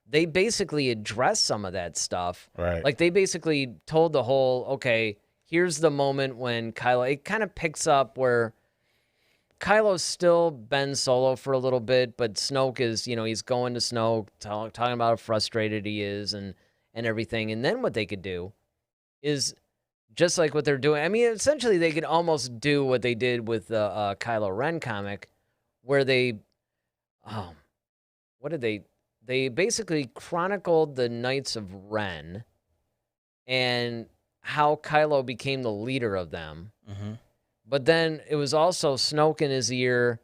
they basically addressed some of that stuff. Right. Like they basically told the whole, okay, here's the moment when Kylo, it kind of picks up where Kylo's still Ben Solo for a little bit, but Snoke is, he's going to Snoke, talking about how frustrated he is and everything. And then what they could do is just like what they're doing. I mean, essentially they could almost do what they did with the Kylo Ren comic, where they, what did they basically chronicled the Knights of Ren and how Kylo became the leader of them. Mm-hmm. But then it was also Snoke in his ear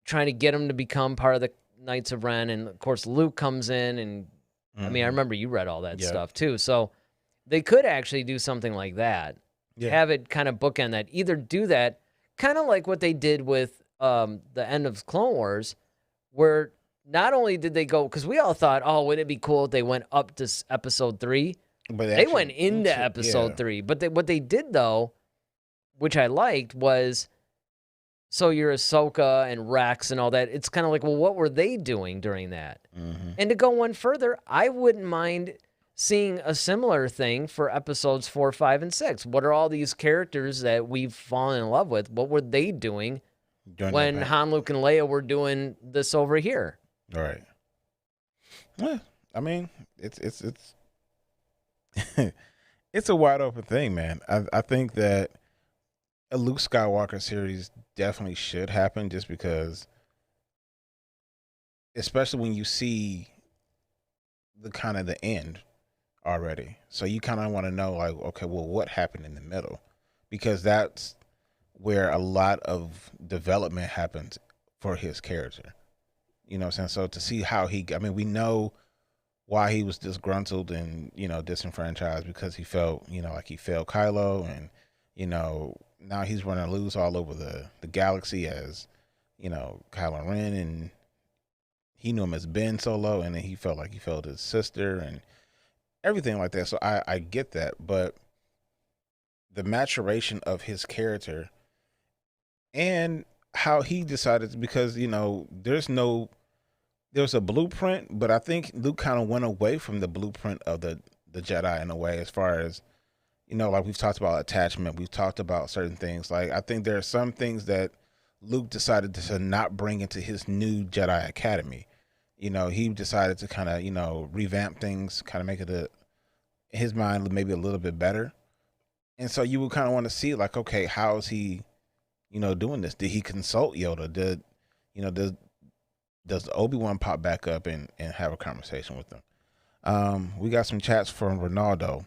trying to get him to become part of the Knights of Ren. And, of course, Luke comes in. And, I mean, I remember you read all that stuff, too. So they could actually do something like that. Yeah. Have it kind of bookend that. Either do that, kind of like what they did with the end of Clone Wars, where not only did they go... Because we all thought, oh, wouldn't it be cool if they went up to Episode 3? But they went into Episode 3. But what they did, though... which I liked, was so you're Ahsoka and Rex and all that. It's kind of like, well, what were they doing during that? Mm-hmm. And to go one further, I wouldn't mind seeing a similar thing for episodes 4, 5, and 6. What are all these characters that we've fallen in love with? What were they doing when Han, Luke, and Leia were doing this over here? All right. Well, I mean, it's it's a wide open thing, man. I think that a Luke Skywalker series definitely should happen, just because, especially when you see the kind of the end already. So you kind of want to know, like, okay, well, what happened in the middle? Because that's where a lot of development happens for his character. You know what I'm saying? So to see how we know why he was disgruntled and, disenfranchised, because he felt, like he failed Kylo, and, now he's running loose all over the galaxy as, Kylo Ren, and he knew him as Ben Solo, and then he felt like he failed his sister and everything like that. So I get that, but the maturation of his character and how he decided, because, there's a blueprint, but I think Luke kind of went away from the blueprint of the Jedi in a way, as far as, like we've talked about attachment, we've talked about certain things. Like, I think there are some things that Luke decided to not bring into his new Jedi Academy. He decided to kind of, revamp things, kind of make it in his mind maybe a little bit better. And so you would kind of want to see, like, okay, how is he doing this? Did he consult Yoda? Does Obi-Wan pop back up and have a conversation with them? We got some chats from Ronaldo.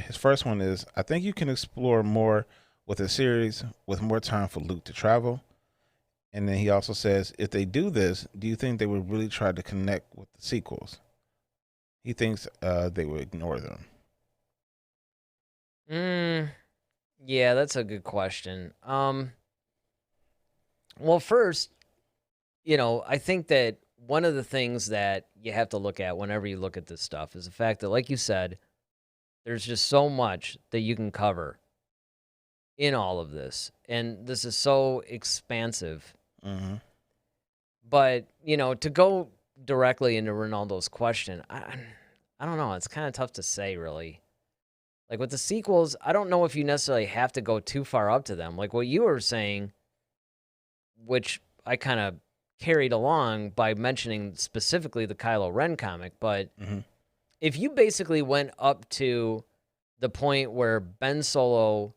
His first one is, I think you can explore more with a series with more time for Luke to travel. And then he also says, if they do this, do you think they would really try to connect with the sequels? He thinks they would ignore them. Yeah, that's a good question. Well, first, I think that one of the things that you have to look at whenever you look at this stuff is the fact that, like you said, there's just so much that you can cover in all of this. And this is so expansive. Mm-hmm. But, to go directly into Ronaldo's question, I don't know. It's kind of tough to say, really. Like with the sequels, I don't know if you necessarily have to go too far up to them. Like what you were saying, which I kind of carried along by mentioning specifically the Kylo Ren comic. But if you basically went up to the point where Ben Solo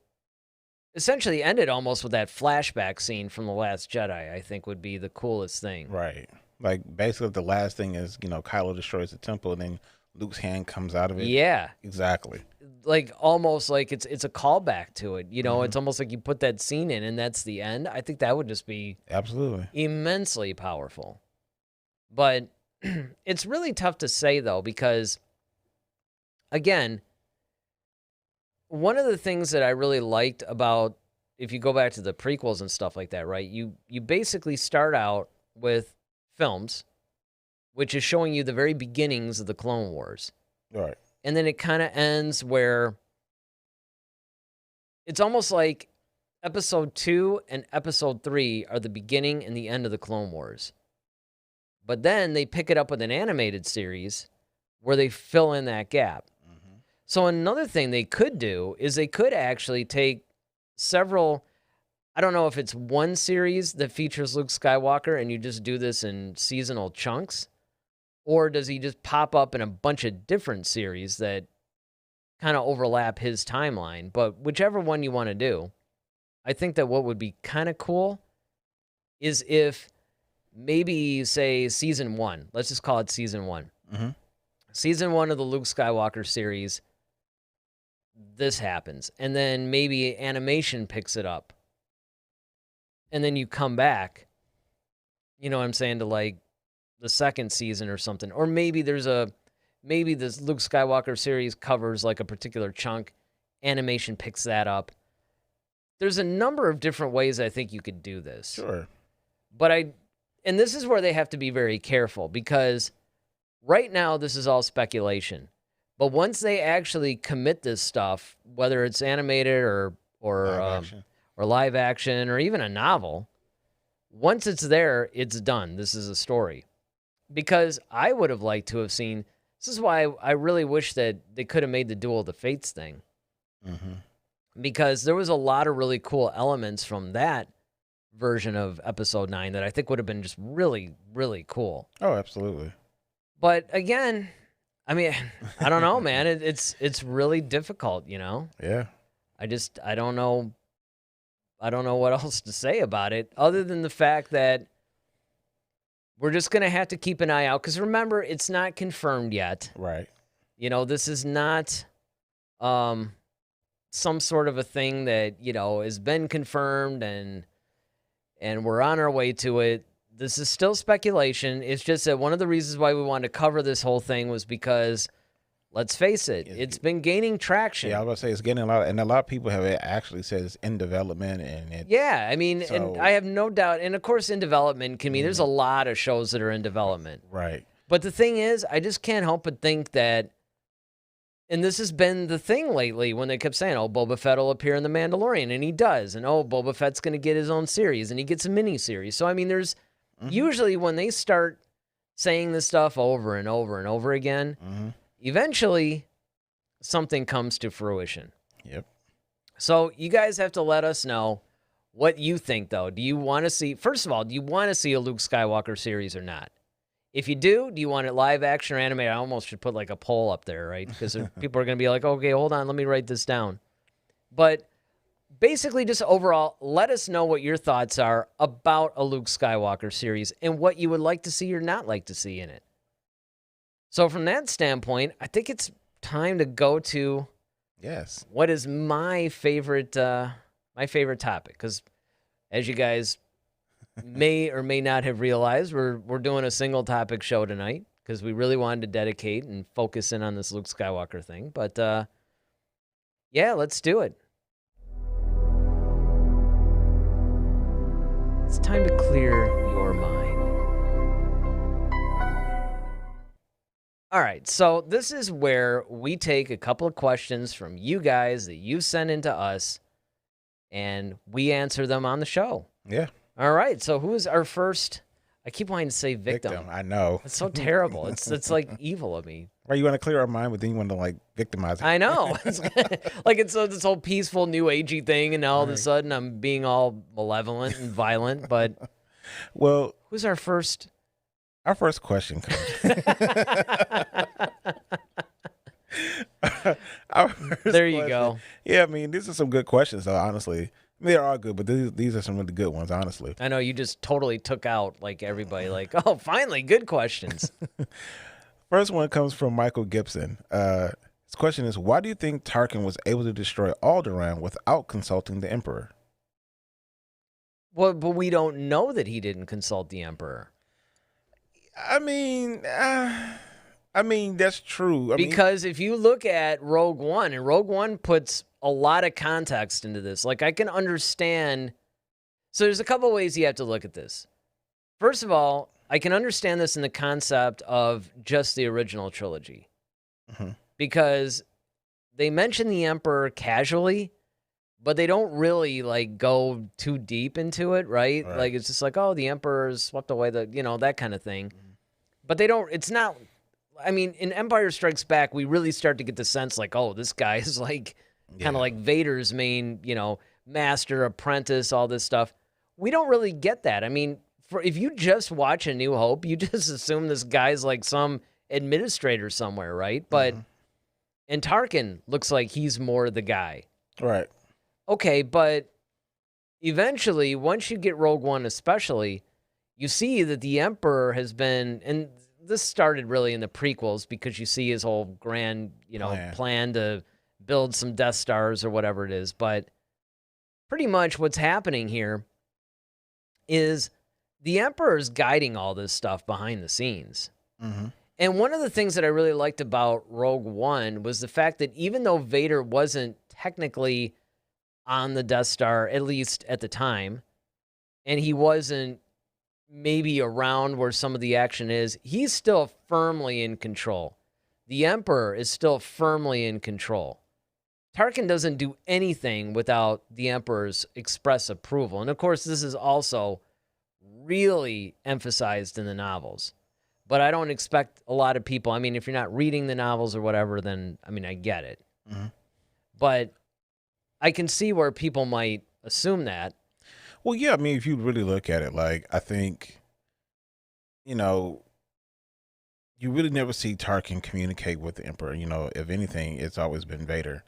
essentially ended almost with that flashback scene from The Last Jedi, I think would be the coolest thing. Right. Like basically the last thing is, Kylo destroys the temple and then Luke's hand comes out of it. Yeah. Exactly. Like almost like it's a callback to it. It's almost like you put that scene in and that's the end. I think that would just be absolutely immensely powerful. But it's really tough to say though, because again, one of the things that I really liked about, if you go back to the prequels and stuff like that, right? You basically start out with films, which is showing you the very beginnings of the Clone Wars. Right. And then it kind of ends where it's almost like episode 2 and episode 3 are the beginning and the end of the Clone Wars. But then they pick it up with an animated series where they fill in that gap. So another thing they could do is they could actually take several, I don't know if it's one series that features Luke Skywalker and you just do this in seasonal chunks, or does he just pop up in a bunch of different series that kind of overlap his timeline? But whichever one you want to do, I think that what would be kind of cool is if maybe, say, season 1, let's just call it season 1. Season 1 of the Luke Skywalker series, this happens. And then maybe animation picks it up. And then you come back, you know what I'm saying, to like the second season or something. Or maybe maybe this Luke Skywalker series covers like a particular chunk. Animation picks that up. There's a number of different ways I think you could do this. Sure. But and this is where they have to be very careful, because right now this is all speculation. But once they actually commit this stuff, whether it's animated or live action or even a novel, once it's there, it's done. This is a story. Because I would have liked to have seen, this is why I really wish that they could have made the Duel of the Fates thing. Because there was a lot of really cool elements from that version of episode 9 that I think would have been just really, really cool. Oh, absolutely. But again, I mean, I don't know, man. It's really difficult, Yeah. I don't know. I don't know what else to say about it other than the fact that we're just going to have to keep an eye out. Because remember, it's not confirmed yet. Right. This is not some sort of a thing that, has been confirmed and we're on our way to it. This is still speculation. It's just that one of the reasons why we wanted to cover this whole thing was because, let's face it, it's been gaining traction. Yeah, I was going to say it's getting a lot, and a lot of people have actually said it's in development. Yeah, I mean, and I have no doubt, and of course in development can mean there's a lot of shows that are in development. Right. But the thing is, I just can't help but think that, and this has been the thing lately when they kept saying, oh, Boba Fett will appear in The Mandalorian, and he does, and oh, Boba Fett's going to get his own series, and he gets a mini-series. So, I mean, there's usually when they start saying this stuff over and over and over again, eventually something comes to fruition. Yep. So you guys have to let us know what you think, though. Do you want to see, first of all, do you want to see a Luke Skywalker series or not? If you do you want it live action or animated? I almost should put like a poll up there, right? Because people are going to be like, okay, hold on, let me write this down. But basically just overall, let us know what your thoughts are about a Luke Skywalker series and what you would like to see or not like to see in it. So from that standpoint, I think it's time to go to what is my favorite topic, because as you guys may or may not have realized, we're doing a single topic show tonight because we really wanted to dedicate and focus in on this Luke Skywalker thing. But yeah, let's do it. It's time to clear your mind. All right, so this is where we take a couple of questions from you guys that you send into us, and we answer them on the show. Yeah. All right, so who is our first? I keep wanting to say victim. I know. It's so terrible. It's like evil of me. Right, you want to clear our mind, but then you want to like victimize it. I know. It's this whole peaceful new agey thing, and all of a sudden I'm being all malevolent and violent. But well, who's our first? Our first question comes. There you go. Yeah, I mean, these are some good questions, though, honestly. I mean, they're all good, but these are some really good ones, honestly. I know you just totally took out like everybody, like, oh, finally, good questions. First one comes from Michael Gibson. His question is, why do you think Tarkin was able to destroy Alderaan without consulting the Emperor? Well, but we don't know that he didn't consult the Emperor. I mean, that's true. Because if you look at Rogue One, and Rogue One puts a lot of context into this. Like, I can understand. So there's a couple ways you have to look at this. First of all, I can understand this in the concept of just the original trilogy. Mm-hmm. Because they mention the Emperor casually, but they don't really, like, go too deep into it, right? Like, it's just like, oh, the Emperor's swept away that kind of thing. Mm-hmm. But they don't, it's not, I mean, in Empire Strikes Back, we really start to get the sense, like, oh, this guy is, like, kind of like Vader's main, master, apprentice, all this stuff. We don't really get that. I mean, if you just watch A New Hope, you just assume this guy's like some administrator somewhere, right? But and Tarkin looks like he's more the guy. Right. Okay, but eventually, once you get Rogue One especially, you see that the Emperor has been, and this started really in the prequels because you see his whole grand, plan to build some Death Stars or whatever it is. But pretty much what's happening here is the Emperor's guiding all this stuff behind the scenes. Mm-hmm. And one of the things that I really liked about Rogue One was the fact that even though Vader wasn't technically on the Death Star, at least at the time, and he wasn't maybe around where some of the action is, he's still firmly in control. The Emperor is still firmly in control. Tarkin doesn't do anything without the Emperor's express approval. And of course, this is also really emphasized in the novels. But I don't expect a lot of people, I mean, if you're not reading the novels or whatever, then, I mean, I get it. Mm-hmm. But I can see where people might assume that. Well, yeah, I mean, if you really look at it, like, I think, you really never see Tarkin communicate with the Emperor. If anything, it's always been Vader.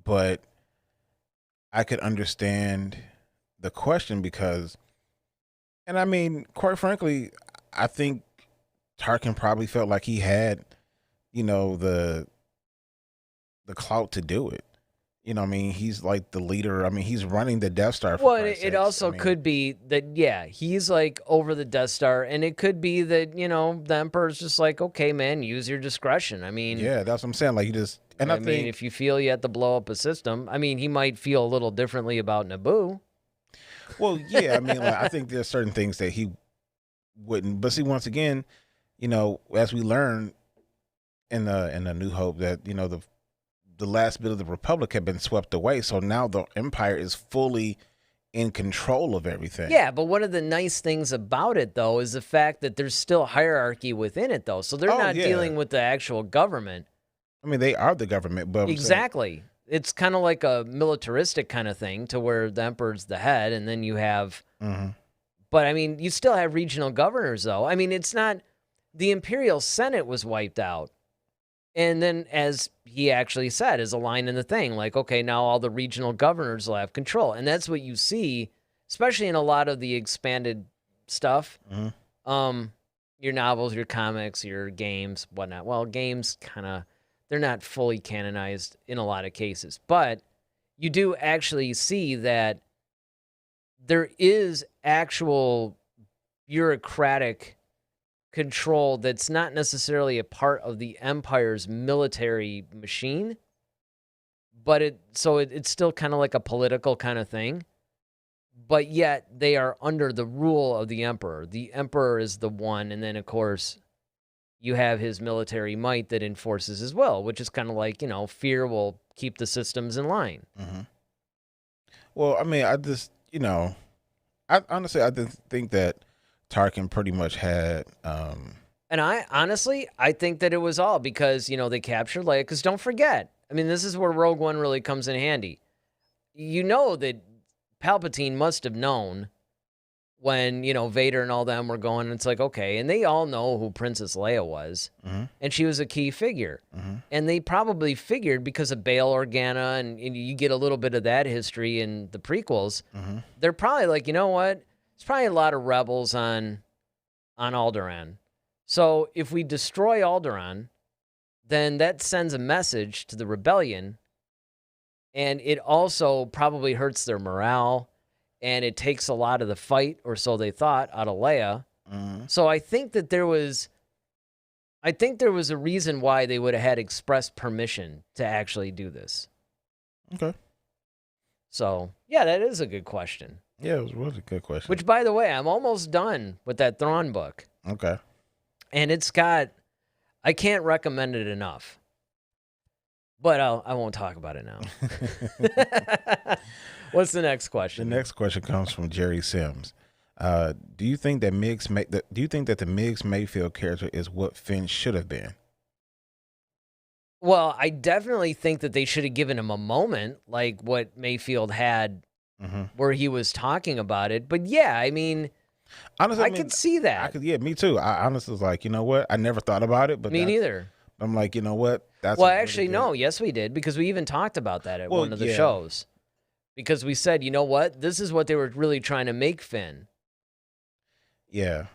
But I could understand the question because, and I mean, quite frankly, I think Tarkin probably felt like he had, the clout to do it. I mean, he's like the leader. I mean, he's running the Death Star. Well, it also could be that, yeah, he's like over the Death Star. And it could be that, the Emperor's just like, okay, man, use your discretion. I mean, yeah, that's what I'm saying. Like, you just, and I think, if you feel you have to blow up a system, I mean, he might feel a little differently about Naboo. Well, yeah, I mean, like, I think there's certain things that he wouldn't. But see, once again, as we learn in the New Hope that, the last bit of the Republic had been swept away. So now the Empire is fully in control of everything. Yeah, but one of the nice things about it, though, is the fact that there's still hierarchy within it, though. So they're not dealing with the actual government. I mean, they are the government, but exactly. It's kind of like a militaristic kind of thing to where the Emperor's the head, and then you have... Mm-hmm. But, I mean, you still have regional governors, though. I mean, it's not... The Imperial Senate was wiped out. And then, as he actually said, is a line in the thing, like, okay, now all the regional governors will have control. And that's what you see, especially in a lot of the expanded stuff. Your novels, your comics, your games, whatnot. Well, games they're not fully canonized in a lot of cases. But you do actually see that there is actual bureaucratic control that's not necessarily a part of the Empire's military machine, but it's still kind of like a political kind of thing, but yet they are under the rule of the Emperor. The Emperor is the one, and then, of course, you have his military might that enforces his will, which is kind of like, fear will keep the systems in line. Well, I mean, I just, I honestly didn't think that Tarkin pretty much had. And I think that it was all because, they captured Leia. Because don't forget, I mean, this is where Rogue One really comes in handy. You know that Palpatine must have known when, Vader and all them were going. And it's like, okay. And they all know who Princess Leia was. And she was a key figure. And they probably figured because of Bail Organa and you get a little bit of that history in the prequels. They're probably like, you know what? There's probably a lot of rebels on Alderaan. So if we destroy Alderaan, then that sends a message to the rebellion, and it also probably hurts their morale, and it takes a lot of the fight, or so they thought, out of Leia. So I think that there was a reason why they would have had express permission to actually do this. Okay. So, yeah, that is a good question. Yeah, it was a really good question. Which, by the way, I'm almost done with that Thrawn book. Okay. And I can't recommend it enough. But I won't talk about it now. What's the next question? The next question comes from Jerry Sims. Do you think that the Miggs Mayfield character is what Finn should have been? Well, I definitely think that they should have given him a moment like what Mayfield had where he was talking about it. But yeah, I mean, honestly, I could see that. Yeah, me too. I honestly was like, you know what? I never thought about it, but me neither. I'm like, you know what? That's well, actually, no. Yes, we did, because we even talked about that at one of the shows. Because we said, you know what? This is what they were really trying to make Finn. Yeah.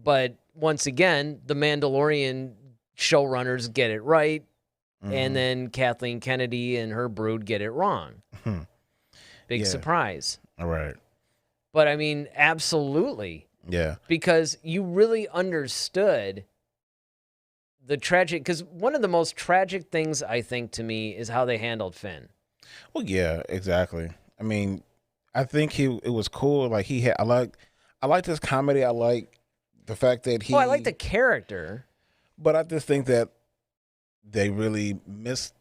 But once again, the Mandalorian showrunners get it right, and then Kathleen Kennedy and her brood get it wrong. Big surprise. All right. But I mean, absolutely. Yeah. Because you really understood the tragic, because one of the most tragic things, I think, to me, is how they handled Finn. Well, yeah, exactly. I mean, I think it was cool. Like I like his comedy. I like the fact that I like the character. But I just think that they really missed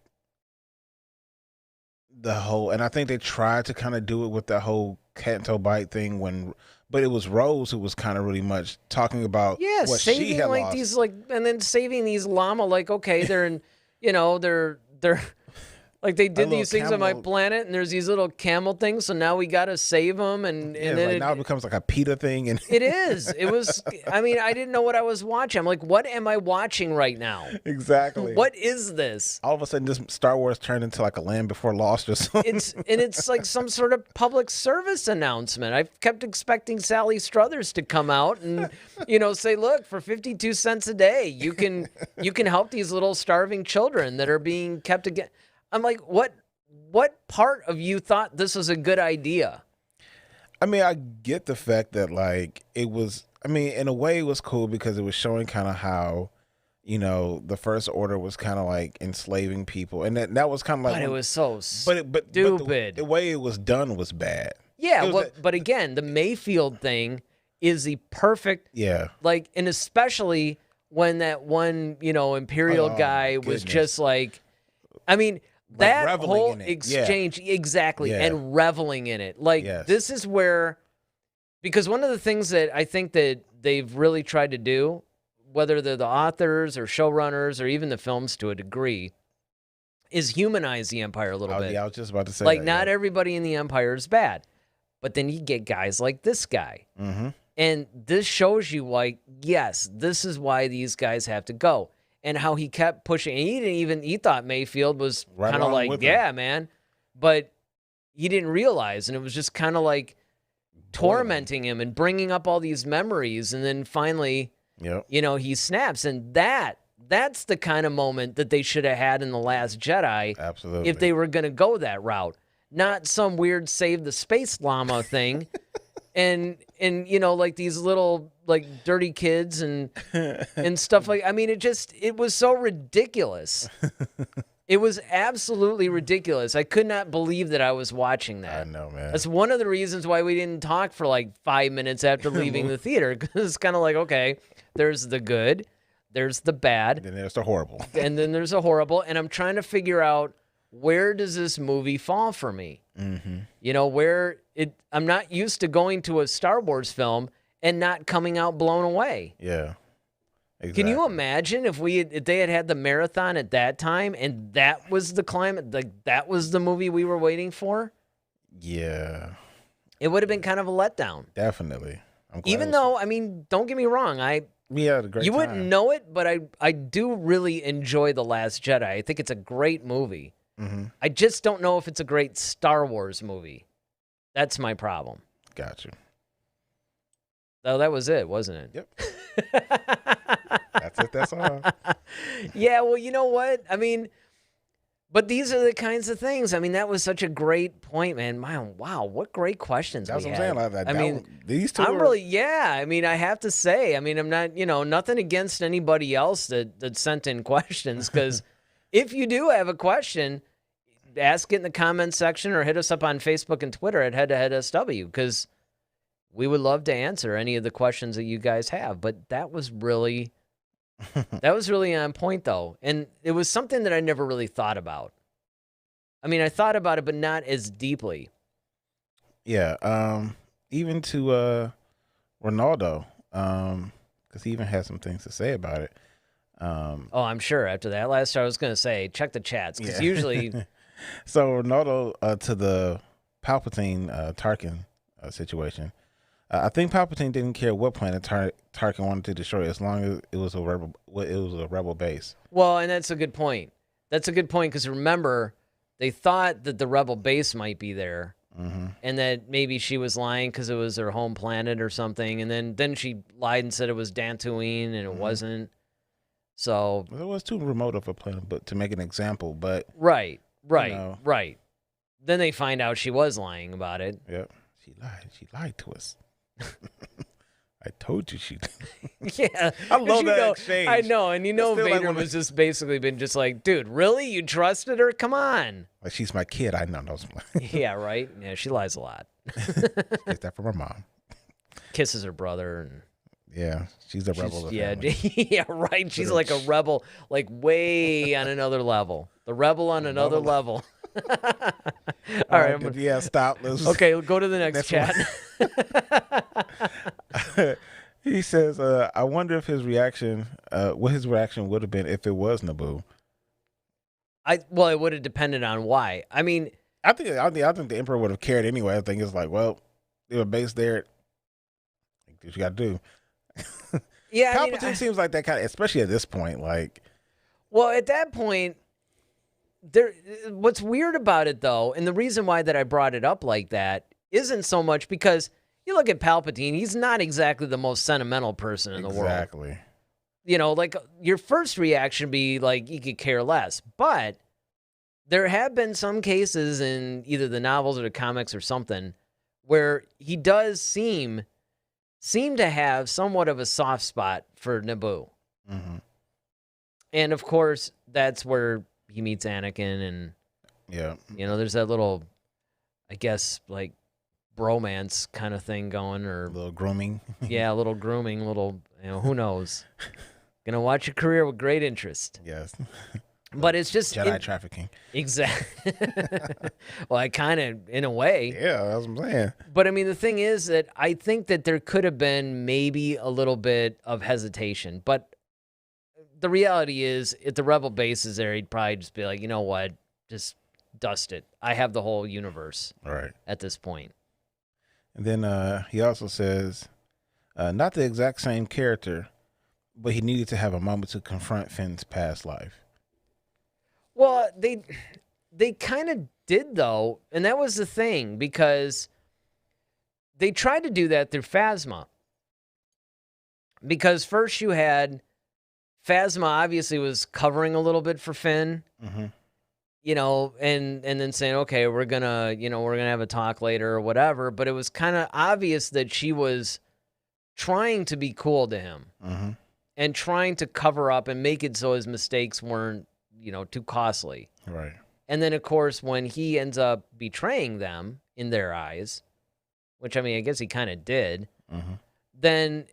the whole, and I think they tried to kind of do it with the whole cat and toe bite thing but it was Rose who was kind of really much talking about what saving she had like lost. These and then saving these llama, like, okay, they're in, they're like they did these things on my planet, and there's these little camel things, so now we got to save them, and then now it becomes like a PETA thing, and it is. It was. I mean, I didn't know what I was watching. I'm like, what am I watching right now? Exactly. What is this? All of a sudden, this Star Wars turned into like a Land Before Lost or something. It's like some sort of public service announcement. I've kept expecting Sally Struthers to come out and say, look, for 52 cents a day, you can help these little starving children that are being kept again. I'm like, what part of you thought this was a good idea? I mean, I get the fact that, like, it was, I mean, in a way it was cool because it was showing kind of how, the First Order was kind of like enslaving people. And that was kind of like. But it was so stupid. But the way it was done was bad. Yeah, but again, the Mayfield thing is the perfect. Yeah. Like, and especially when that one, Imperial guy was just like, I mean. That whole exchange, exactly, and reveling in it. Like, this is where, because one of the things that I think that they've really tried to do, whether they're the authors or showrunners or even the films to a degree, is humanize the Empire a little bit. Yeah, I was just about to say like, not everybody in the Empire is bad. But then you get guys like this guy. And this shows you, like, yes, this is why these guys have to go. and how he kept pushing. And he thought Mayfield was Right kind of along like, with him. yeah, man. But he didn't realize, and it was just kind of like tormenting him and bringing up all these memories. And then finally, Yep. he snaps. And that's the kind of moment that they should have had in The Last Jedi. Absolutely. If they were going to go that route. Not some weird save the space llama thing. And like these little like dirty kids and stuff like, I mean, it was so ridiculous. It was absolutely ridiculous. I could not believe that I was watching that. I know, man. That's one of the reasons why we didn't talk for like 5 minutes after leaving the theater. Because it's kind of like, okay, there's the good, there's the bad, And then there's the horrible. and then there's a horrible. And I'm trying to figure out, where does this movie fall for me? Mm-hmm. I'm not used to going to a Star Wars film and not coming out blown away. Yeah. Exactly. Can you imagine if they had the marathon at that time and that was the climate, like that was the movie we were waiting for? Yeah. It would have been kind of a letdown. Definitely. I'm glad Even though, I mean, don't get me wrong, we had a great you time. wouldn't know it, but I do really enjoy The Last Jedi. I think it's a great movie. Mm-hmm. I just don't know if it's a great Star Wars movie. That's my problem. Gotcha. Oh, that was it, wasn't it? Yep. That's it. That's all. Yeah, well, you know what? I mean, but these are the kinds of things. I mean, that was such a great point, man. Wow, what great questions That's we what I'm had. saying. I mean, these two. I'm really, yeah. I mean, I have to say, I mean, I'm not, nothing against anybody else that sent in questions, because if you do have a question, ask it in the comments section or hit us up on Facebook and Twitter at Head to Head SW, because we would love to answer any of the questions that you guys have. But that was really on point, though. And it was something that I never really thought about. I mean, I thought about it, but not as deeply. Yeah. Even to Ronaldo, because he even had some things to say about it. I'm sure after that last, I was going to say, check the chats, because usually. So Ronaldo, to the Palpatine Tarkin situation. I think Palpatine didn't care what planet Tarkin wanted to destroy, as long as it was a rebel base. Well, and that's a good point. That's a good point, because remember, they thought that the rebel base might be there, and that maybe she was lying because it was her home planet or something, and then she lied and said it was Dantooine, and it wasn't. So Well, it was too remote of a planet, but to make an example. But right. know. Then they find out she was lying about it. Yep, she lied. She lied to us. I told you she. Yeah, I love that exchange. I know, and still like Vader when was just basically been just like, dude, really? You trusted her? Come on. Like, she's my kid. I know. Yeah, right. Yeah, she lies a lot. Get that from her mom. Kisses her brother, and yeah, she's a rebel. yeah, yeah, right. She's like a rebel, like way on another level. The rebel on another level. All right. Yeah, stop. Okay, go to the next chat. He says, I wonder if his reaction, what his reaction would have been if it was Naboo. It would have depended on why. I mean, I think the Emperor would have cared anyway. I think it's like, well, they were based there. Do what you got to do. yeah. Palpatine seems like that kind of, especially at this point. Like, well, at that point, what's weird about it, though, and the reason why that I brought it up like that isn't so much because you look at Palpatine, he's not exactly the most sentimental person in the world. Exactly. Like your first reaction would be like, you could care less. But there have been some cases in either the novels or the comics or something where he does seem to have somewhat of a soft spot for Naboo. Mm-hmm. And of course, that's where he meets Anakin, and yeah, there's that little, I guess, like bromance kind of thing going, or a little grooming. Yeah, a little grooming, who knows? Gonna watch your career with great interest. Yes. But it's just Jedi trafficking. Exactly. Well, I kind of, in a way. Yeah, that's what I'm saying. But I mean, the thing is that I think that there could have been maybe a little bit of hesitation. But the reality is, if the rebel base is there, he'd probably just be like, you know what, just dust it. I have the whole universe. Right. At this point. And then he also says, not the exact same character, but he needed to have a moment to confront Finn's past life. Well, they kind of did, though, and that was the thing, because they tried to do that through Phasma. Because first you had Phasma obviously was covering a little bit for Finn, you know, and then saying, okay, we're gonna have a talk later or whatever. But it was kind of obvious that she was trying to be cool to him and trying to cover up and make it so his mistakes weren't, too costly. Right. And then, of course, when he ends up betraying them in their eyes, which, I mean, I guess he kind of did, then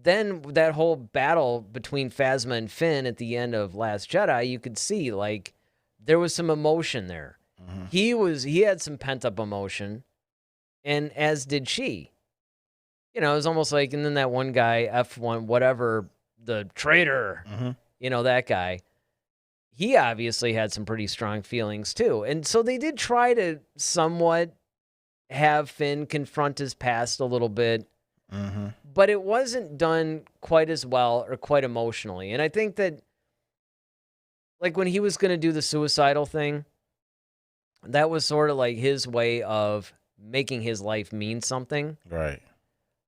that whole battle between Phasma and Finn at the end of Last Jedi, you could see, like, there was some emotion there. He had some pent-up emotion, and as did she. It was almost like, and then that one guy, F1, whatever, the traitor, that guy, he obviously had some pretty strong feelings too. And so they did try to somewhat have Finn confront his past a little bit, but it wasn't done quite as well or quite emotionally. And I think that, like, when he was going to do the suicidal thing, that was sort of like his way of making his life mean something. Right.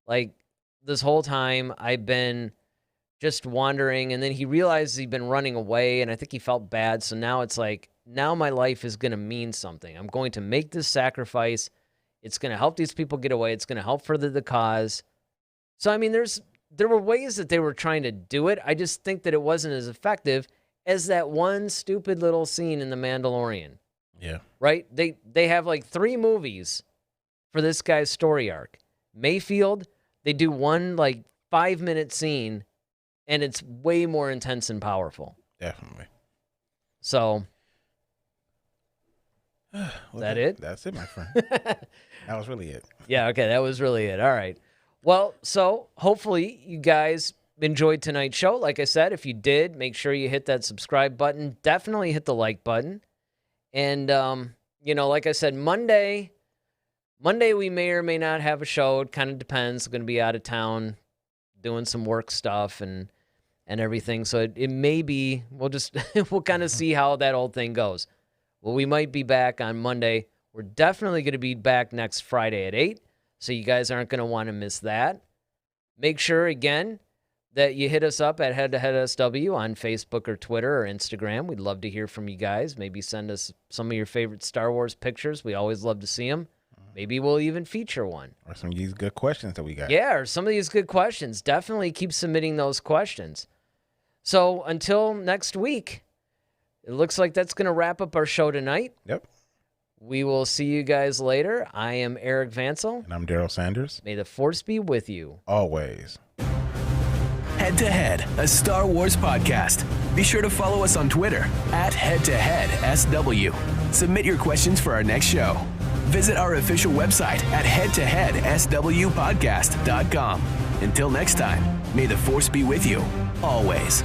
Like, this whole time I've been just wandering, and then he realized he'd been running away, and I think he felt bad. So now it's like, now my life is going to mean something. I'm going to make this sacrifice. It's going to help these people get away. It's going to help further the cause. So, I mean, there were ways that they were trying to do it. I just think that it wasn't as effective as that one stupid little scene in The Mandalorian. Yeah. Right? They have like 3 movies for this guy's story arc. Mayfield, they do one like 5-minute scene, and it's way more intense and powerful. Definitely. So, Well, is that it? That's it, my friend. That was really it. Yeah, okay, that was really it. All right. Well, so hopefully you guys enjoyed tonight's show. Like I said, if you did, make sure you hit that subscribe button. Definitely hit the like button. And, like I said, Monday we may or may not have a show. It kind of depends. I'm going to be out of town doing some work stuff and everything. So it may be, we'll kind of see how that whole thing goes. Well, we might be back on Monday. We're definitely going to be back next Friday at 8. So you guys aren't going to want to miss that. Make sure, again, that you hit us up at Head to Head SW on Facebook or Twitter or Instagram. We'd love to hear from you guys. Maybe send us some of your favorite Star Wars pictures. We always love to see them. Maybe we'll even feature one. Or some of these good questions that we got. Yeah, or some of these good questions. Definitely keep submitting those questions. So until next week, it looks like that's going to wrap up our show tonight. Yep. We will see you guys later. I am Eric Vansel. And I'm Daryl Sanders. May the Force be with you. Always. Head to Head, a Star Wars podcast. Be sure to follow us on Twitter at HeadToHeadSW. Submit your questions for our next show. Visit our official website at headtoheadswpodcast.com. Until next time, may the Force be with you, always.